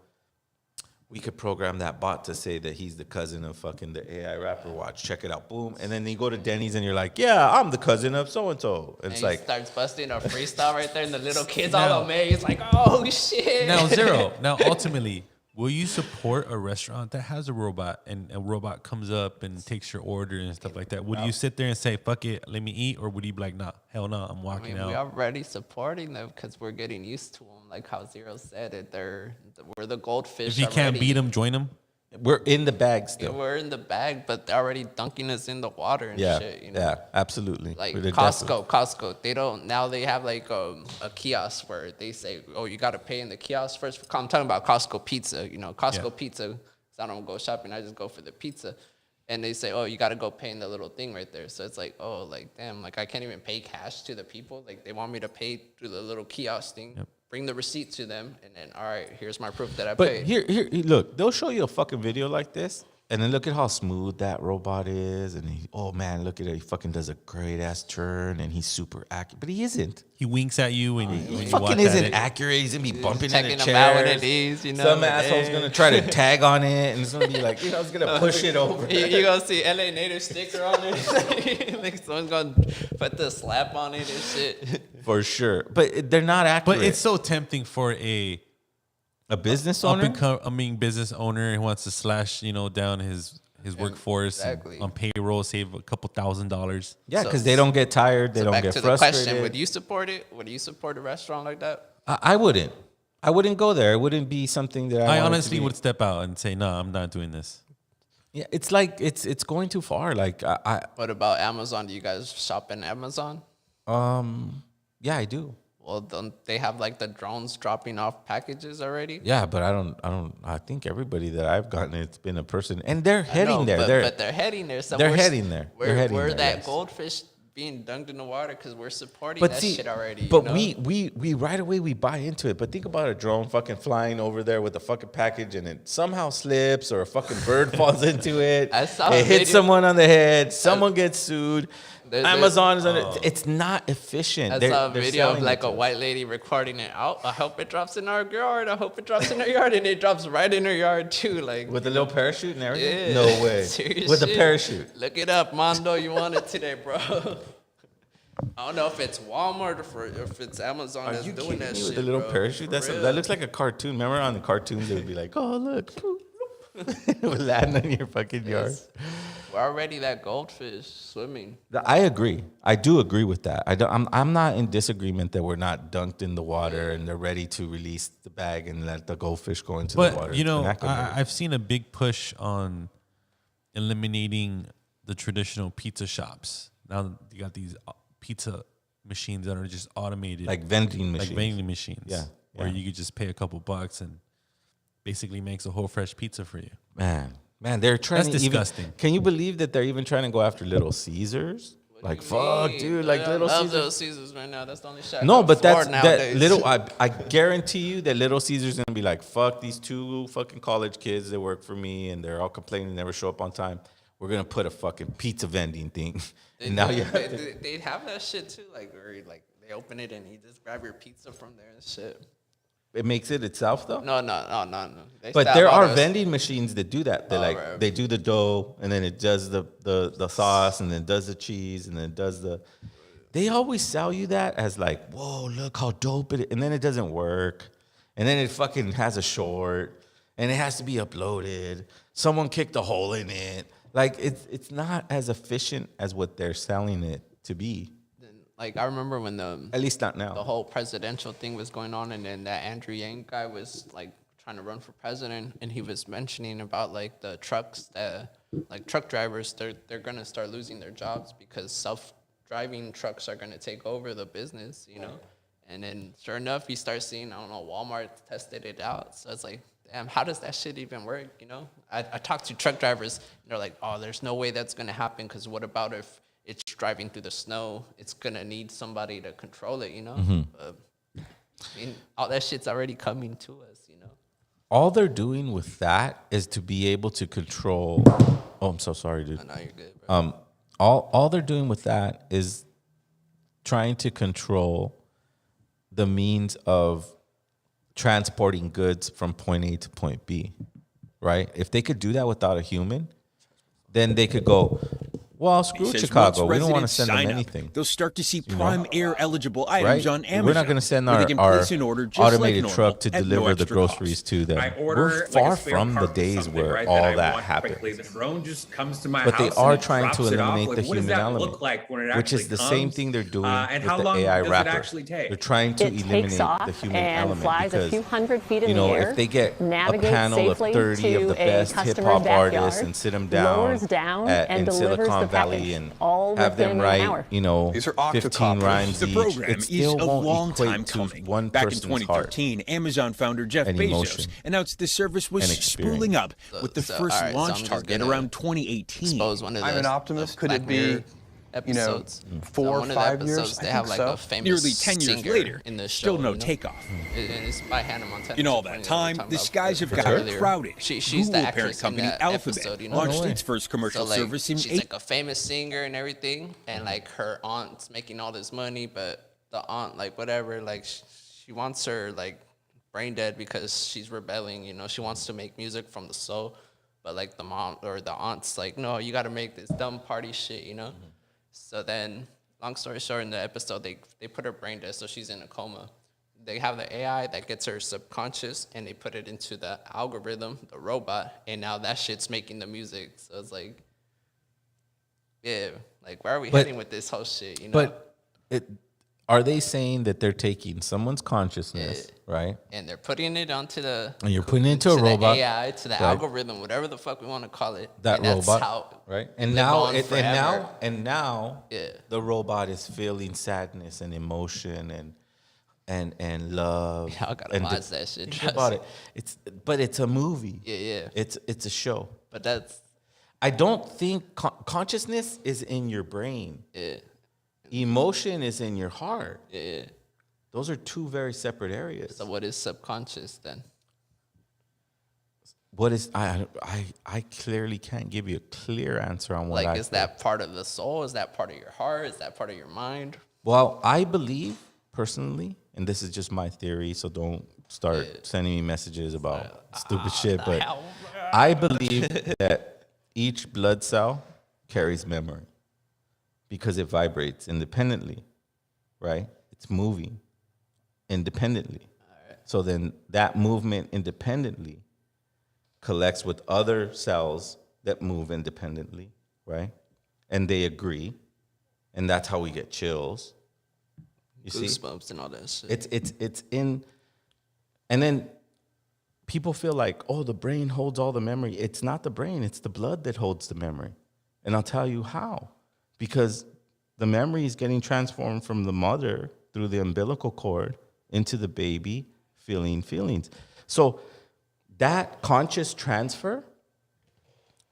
we could program that bot to say that he's the cousin of fucking the AI rapper. Watch, check it out, boom. And then you go to Denny's and you're like, yeah, I'm the cousin of so-and-so. And it's he like... starts busting a freestyle right there, and the little kids all amazed, like, oh, shit. Now, Zero. Now, ultimately, will you support a restaurant that has a robot and a robot comes up and takes your order and stuff like that? Would you sit there and say, fuck it, let me eat? Or would you be like, nah, hell no, I'm walking out? We're already supporting them because we're getting used to them. Like how Zero said it, we're the goldfish. If you can't beat them, join them. We're in the bag still. Yeah, we're in the bag, but they're already dunking us in the water and shit. You know? Yeah, absolutely. Like We're Costco, they don't, now they have like a kiosk where they say, oh, you got to pay in the kiosk first. I'm talking about Costco pizza, you know, pizza. 'Cause I don't go shopping, I just go for the pizza. And they say, oh, you got to go pay in the little thing right there. So it's like, oh, like, damn, like I can't even pay cash to the people. Like they want me to pay through the little kiosk thing. Yep. Bring the receipt to them, and then, all right, here's my proof that I But paid. here, look, they'll show you a fucking video like this, and then look at how smooth that robot is, and oh man, look at it, he fucking does a great ass turn, and he's super accurate, but he isn't. He winks at you, and he you fucking watch isn't at it. accurate. He's gonna be bumping checking into them out when chairs. it is, you know. Some asshole's gonna try to tag on it, and it's gonna be like, it's gonna push it over. You gonna see LA Native sticker on it. Like someone's gonna put the slap on it and shit. For sure, but they're not accurate. But it's so tempting for a business owner. Business owner who wants to slash, down his workforce on payroll, save a couple $1,000s. Yeah, because they don't get tired, they don't back get to frustrated. the question: would you support it? Would you support a restaurant like that? I wouldn't. I wouldn't go there. It wouldn't be something that I honestly would step out and say, no, I'm not doing this. Yeah, it's like it's going too far. Like What about Amazon? Do you guys shop in Amazon? Yeah, I do. Well, don't they have like the drones dropping off packages already? Yeah, but I think everybody that I've gotten, it's been a person, and they're heading there. But they're heading there. So they're heading there. We're that yes. goldfish being dunked in the water because we're supporting But that see, shit already. But you know? we right away we buy into it. But think about a drone fucking flying over there with a fucking package, and it somehow slips, or a fucking bird falls into it. I saw it a hits video. someone on the head. Someone gets sued. Amazon is it's not efficient. I saw a video of like a white lady recording it out. I hope it drops in our yard. I hope it drops in our yard, and it drops right in her yard too. Like with a little parachute and everything. Yeah. No way. Serious With a shit. parachute. Look it up, Mondo. You want it today, bro? I don't know if it's Walmart or if it's Amazon that's doing that shit. With a little bro. parachute. That looks like a cartoon. Remember on the cartoons, it would be like, oh look, it would land in your fucking yard. We're already that goldfish swimming. I agree. I do agree with that. I'm not in disagreement that we're not dunked in the water and they're ready to release the bag and let the goldfish go into the water. But, you know, I've seen a big push on eliminating the traditional pizza shops. Now you got these pizza machines that are just automated. Like vending machines. Like vending machines. Yeah. Where you could just pay a couple bucks and basically makes a whole fresh pizza for you. Man, they're trying That's to disgusting. Can you believe that they're even trying to go after Little Caesars? Like, fuck, dude. Like, Little I love Caesars. Little Caesars right now. That's the only shot. No, but that nowadays. little. I guarantee you that Little Caesars gonna be like, fuck these two fucking college kids that work for me, and they're all complaining, never show up on time. We're gonna put a fucking pizza vending thing. And now you have to. They have that shit too, like where like they open it and you just grab your pizza from there and shit. It makes it itself though. No. But there are vending machines that do that. They they do the dough and then it does the sauce and then it does the cheese and then it does the. They always sell you that as like, whoa, look how dope it is. And then it doesn't work. And then it fucking has a short and it has to be uploaded. Someone kicked a hole in it. Like it's not as efficient as what they're selling it to be. Like I remember when at least not now, the whole presidential thing was going on, and then that Andrew Yang guy was like trying to run for president, and he was mentioning about like the trucks that like truck drivers they're gonna start losing their jobs because self-driving trucks are gonna take over the business, you know. And then sure enough, you start seeing Walmart tested it out, so it's like, damn, how does that shit even work, you know? I talked to truck drivers, and they're like, oh, there's no way that's gonna happen because what about if it's driving through the snow? It's gonna need somebody to control it, you know. I mean, all that shit's already coming to us, you know. All they're doing with that is to be able to control. Oh, I'm so sorry, dude. No, you're good, bro. All they're doing with that is trying to control the means of transporting goods from point A to point B, right? If they could do that without a human, then they could go, well, screw Chicago. We don't want to send them anything. They'll start to see prime air eligible items on Amazon. We're not going to send our automated truck to deliver the groceries to them. We're far from the days where all that happened. The drone just comes to my but house they are and it trying drops to it off. eliminate the What does human that element, look like when it which is actually the same comes? thing they're doing And with how the long AI does it wrapper. actually take? They're trying to eliminate the human element flies a because, few hundred feet in you know, the air, if they get a navigates panel of safely 30 of to the a best hip customer's hop artists backyard, and sit them down, lowers down and in delivers Silicon the Valley package and all have them within an write, hour. you know, These are 15 octocopters. rhymes The each. program It is still a long won't time equate to coming. one Back in person's heart 2013, Amazon founder Jeff and Bezos emotion announced the service was and experience. spooling up with the first all right, so I'm launch just target gonna around 2018. Expose one of I'm an the optimist. Could Black it be, Mirror episodes. you know, 4 or one of the 5 years? episodes, I they think have like so. a famous Nearly 10 years singer later, in the show, still no you know? takeoff. And it's by Hannah Montana. In all that time, the skies have gotten crowded. She's Google the parent actress in company that Alphabet episode, you know? launched its first commercial So, like, service in she's like a famous singer and everything, and like her aunt's making all this money, but the aunt, like whatever, like she wants her like brain dead because she's rebelling, you know. She wants to make music from the soul, but like the mom or the aunt's like, no, you got to make this dumb party shit, you know. So then, long story short, in the episode, they put her brain dead, so she's in a coma. They have the AI that gets her subconscious, and they put it into the algorithm, the robot, and now that shit's making the music. So it's like, yeah, like where are we heading with this whole shit? You know. But are they saying that they're taking someone's consciousness, right? And they're putting it onto the And you're putting it into a the robot, AI, to the right? algorithm, whatever the fuck we want to call it. That and that's robot, how right? And they're now, going forever. now, Yeah. the robot is feeling sadness and emotion and love. Yeah, I gotta and watch that shit. Think about it. But it's a movie. Yeah. It's a show. But that's. I don't think consciousness is in your brain. Yeah. Emotion is in your heart. Yeah. Those are two very separate areas. So what is subconscious then? What is I clearly can't give you a clear answer on what Like, is that part of the soul? Is that part of your heart? Is that part of your mind? Well, I believe personally, and this is just my theory, so don't start sending me messages about stupid shit, but I believe that each blood cell carries memory because it vibrates independently, right? It's moving independently. So then that movement independently collects with other cells that move independently, right? And they agree. And that's how we get chills. You see? Goosebumps and all that shit. It's in, and then people feel like, oh, the brain holds all the memory. It's not the brain, it's the blood that holds the memory. And I'll tell you how. Because the memory is getting transformed from the mother through the umbilical cord into the baby feeling feelings. So that conscious transfer,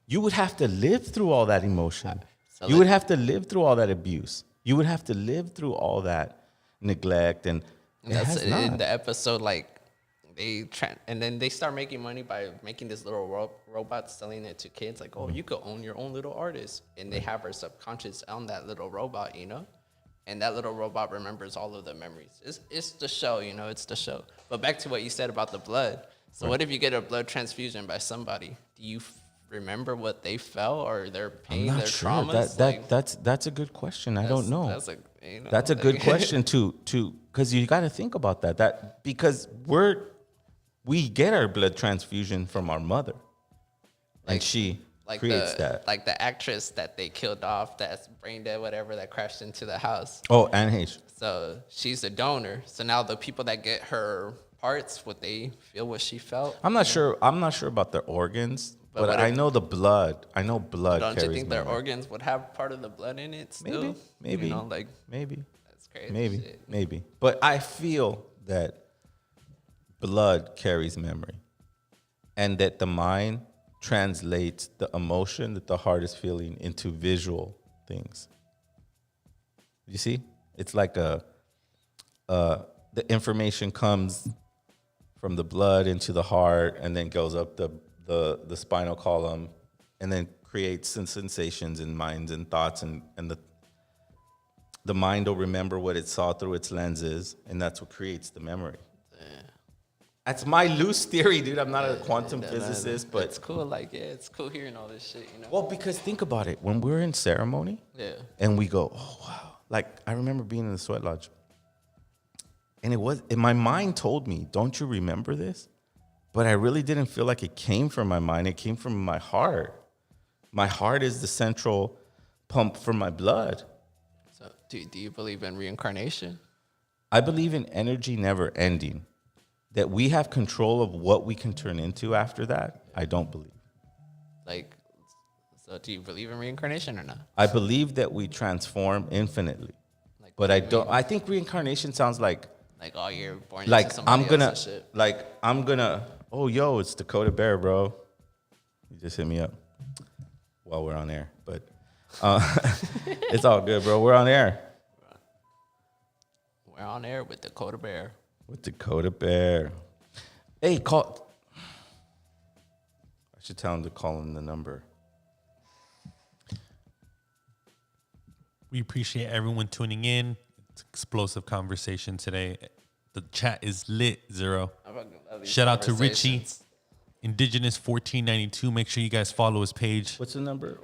you would have to live through all that emotion. You would have to live through all that abuse. You would have to live through all that neglect, and That's in the episode. Like and then they start making money by making this little robot, selling it to kids. Like, oh, you could own your own little artist, and they have her subconscious on that little robot, you know. And that little robot remembers all of the memories. It's the show, you know. It's the show. But back to what you said about the blood. So what if you get a blood transfusion by somebody? Do you remember what they felt or their pain, their traumas? That's a good question. I don't know. That's a good question to because you got to think about that because we get our blood transfusion from our mother, and she creates that. Like the actress that they killed off, that's brain dead, whatever, that crashed into the house. Oh, Anne Heche. So she's the donor. So now the people that get her parts, would they feel what she felt? I'm not sure about their organs, but I know the blood. I know blood. Don't you think their organs would have part of the blood in it still? Maybe. You know, like maybe. That's crazy. Maybe. But I feel that blood carries memory, and that the mind translates the emotion that the heart is feeling into visual things. You see, it's like the information comes from the blood into the heart, and then goes up the spinal column, and then creates sensations in minds and thoughts, and the mind will remember what it saw through its lenses, and that's what creates the memory. That's my loose theory, dude. I'm not a quantum physicist, but it's cool. Like, it's cool hearing all this shit, you know. Well, because think about it. When we're in ceremony, and we go, oh wow. Like, I remember being in the sweat lodge, and my mind told me, don't you remember this? But I really didn't feel like it came from my mind. It came from my heart. My heart is the central pump for my blood. So do you believe in reincarnation? I believe in energy never ending. That we have control of what we can turn into after that, I don't believe. Like, so do you believe in reincarnation or not? I believe that we transform infinitely. But I don't. I think reincarnation sounds like oh, you're born like into somebody else's shit. I'm gonna. Oh, yo, it's Dakota Bear, bro. You just hit me up while we're on air, but it's all good, bro. We're on air. We're on air with Dakota Bear. With Dakota Bear. Hey, call. I should tell him to call him the number. We appreciate everyone tuning in. It's an explosive conversation today. The chat is lit, Zero. Shout out to Richie, Indigenous 1492. Make sure you guys follow his page. What's the number?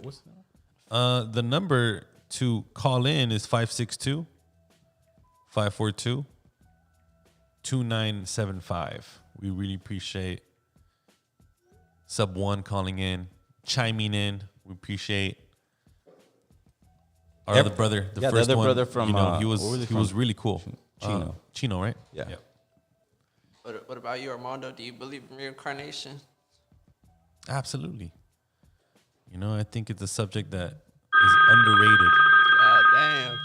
The number to call in is 562-542-2975. We really appreciate Sub One calling in, chiming in. We appreciate our other brother, the first other one. Brother from he was really cool. Chino, right? Yeah. What about you, Armando? Do you believe in reincarnation? Absolutely. You know, I think it's a subject that is underrated. God damn.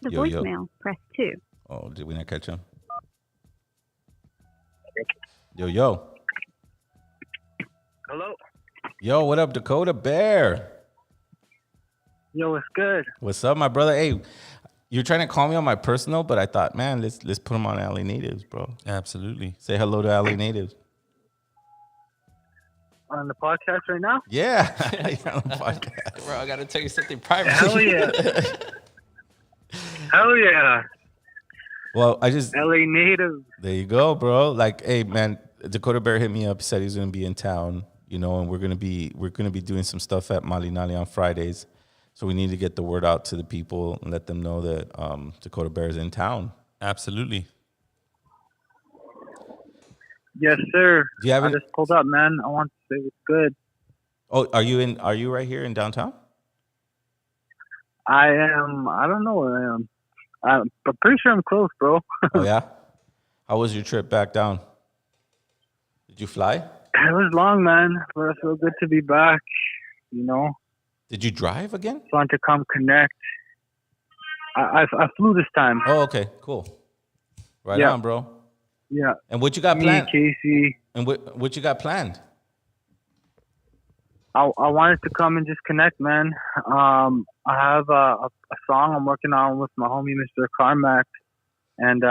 The voicemail, press 2. Oh, did we not catch him? Yo. Hello? Yo, what up, Dakota Bear? Yo, what's good? What's up, my brother? Hey, you're trying to call me on my personal, but I thought, man, let's put him on LA Natives, bro. Absolutely. Say hello to LA Natives. On the podcast right now? Yeah, you're on the podcast. Bro, I gotta tell you something private. Hell yeah. Hell yeah. Well, I just LA native. There you go, bro. Like, hey, man, Dakota Bear hit me up. Said he's gonna be in town, and we're gonna be doing some stuff at Malinali on Fridays. So we need to get the word out to the people and let them know that Dakota Bear is in town. Absolutely. Yes, sir. Do you have I just pulled up, man. I want to say it's good. Oh, are you right here in downtown? I am. I don't know where I am. I'm pretty sure I'm close, bro. Oh yeah. How was your trip back down? Did you fly? It was long, man, but it feels good to be back. Did you drive again? Fun to come connect. I flew this time. Oh, okay, cool. Right Yeah. on, bro. Yeah. And what you got Me, planned? Casey. And what you got planned? I wanted to come and just connect, man. I have a song I'm working on with my homie, Mr. Carmack. And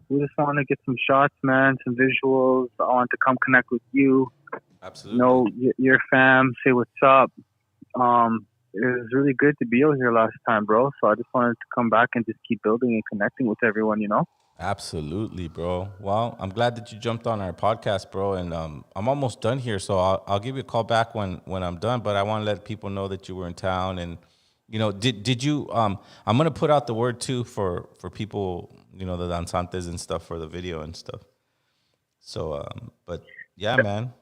we just want to get some shots, man, some visuals. I want to come connect with you. Absolutely. Know your fam, say what's up. It was really good to be out here last time, bro. So I just wanted to come back and just keep building and connecting with everyone, Absolutely, bro. Well, I'm glad that you jumped on our podcast, bro. And I'm almost done here, so I'll give you a call back when I'm done. But I want to let people know that you were in town, and did you? I'm gonna put out the word too for people, the danzantes and stuff for the video and stuff. So, but yeah, man.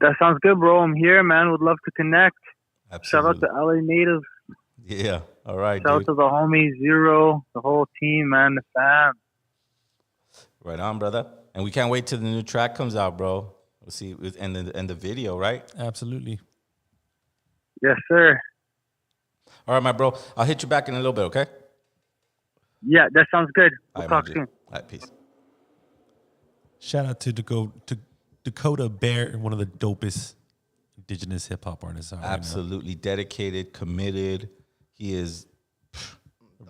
That sounds good, bro. I'm here, man. Would love to connect. Absolutely. Shout out to LA Natives. Yeah. All right, Shout out dude. to the homie Zero, the whole team, man, the fam. Right on, brother. And we can't wait till the new track comes out, bro. We'll see, and the video, right? Absolutely. Yes, sir. All right, my bro. I'll hit you back in a little bit, okay? Yeah, that sounds good. We'll All right, talk my G. soon. All right, peace. Shout out to Dakota Bear, one of the dopest indigenous hip hop artists out right now. Absolutely dedicated, committed. He is a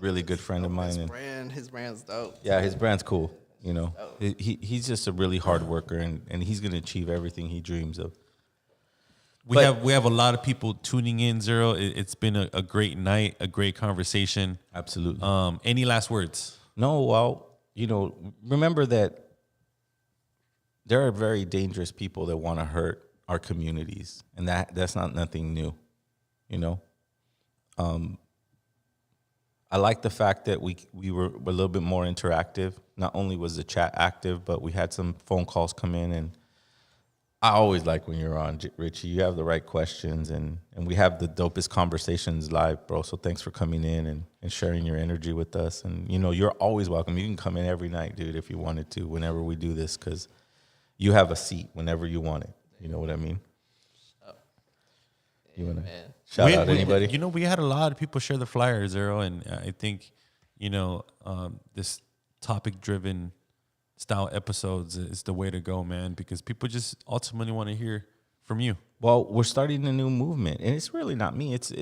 really good friend of mine. His brand's dope. Yeah, his brand's cool. He's just a really hard worker, and he's gonna achieve everything he dreams of. We have a lot of people tuning in, Zero. It's been a great night, a great conversation. Absolutely. Any last words? No, well, remember that there are very dangerous people that want to hurt our communities, and that's not nothing new, I like the fact that we were a little bit more interactive. Not only was the chat active, but we had some phone calls come in, and I always like when you're on, Richie. You have the right questions, and we have the dopest conversations live, bro. So thanks for coming in and sharing your energy with us. And, you're always welcome. You can come in every night, dude, if you wanted to, whenever we do this, because you have a seat whenever you want it. You know what I mean? You want to shout out anybody? We had a lot of people share the flyer, Zero, and I think, this topic-driven style episodes is the way to go, man, because people just ultimately want to hear from you. Well, we're starting a new movement, and it's really not me. It's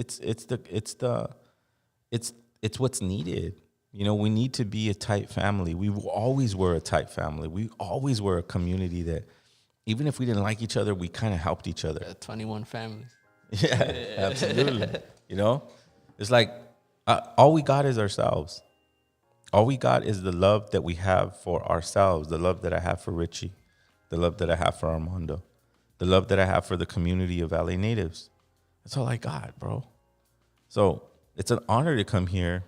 what's needed. We need to be a tight family. We always were a tight family. We always were a community that, even if we didn't like each other, we kind of helped each other. 21 families. Yeah, absolutely. It's like all we got is ourselves. All we got is the love that we have for ourselves, the love that I have for Richie, the love that I have for Armando, the love that I have for the community of LA Natives. That's all I got, bro. So it's an honor to come here.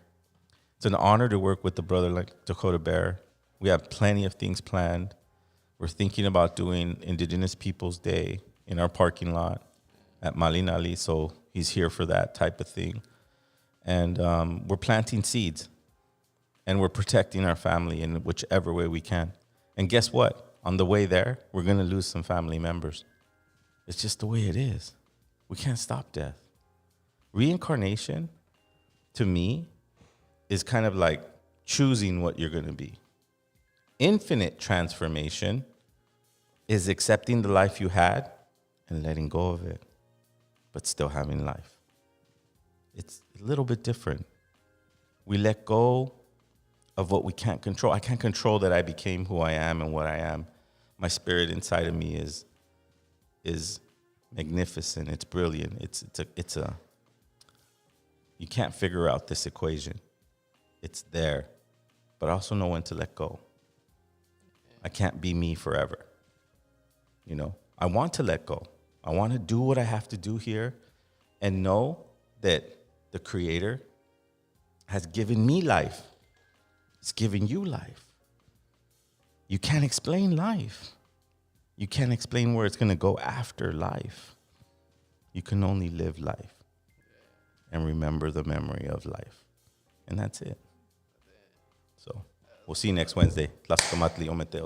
It's an honor to work with a brother like Dakota Bear. We have plenty of things planned. We're thinking about doing Indigenous Peoples Day in our parking lot at Malinali, so he's here for that type of thing. And we're planting seeds, and we're protecting our family in whichever way we can. And guess what? On the way there, we're going to lose some family members. It's just the way it is. We can't stop death. Reincarnation, to me, is kind of like choosing what you're going to be. Infinite transformation is accepting the life you had and letting go of it, but still having life. it's a little bit different. We let go of what we can't control. I can't control that I became who I am and what I am. My spirit inside of me is magnificent. It's brilliant. It's a you can't figure out this equation. It's there. But I also know when to let go. I can't be me forever. You know, I want to let go. I want to do what I have to do here and know that the Creator has given me life. It's giving you life. You can't explain life. You can't explain where it's going to go after life. You can only live life and remember the memory of life. And that's it. So we'll see you next Wednesday. Las Tomatli Ometeo.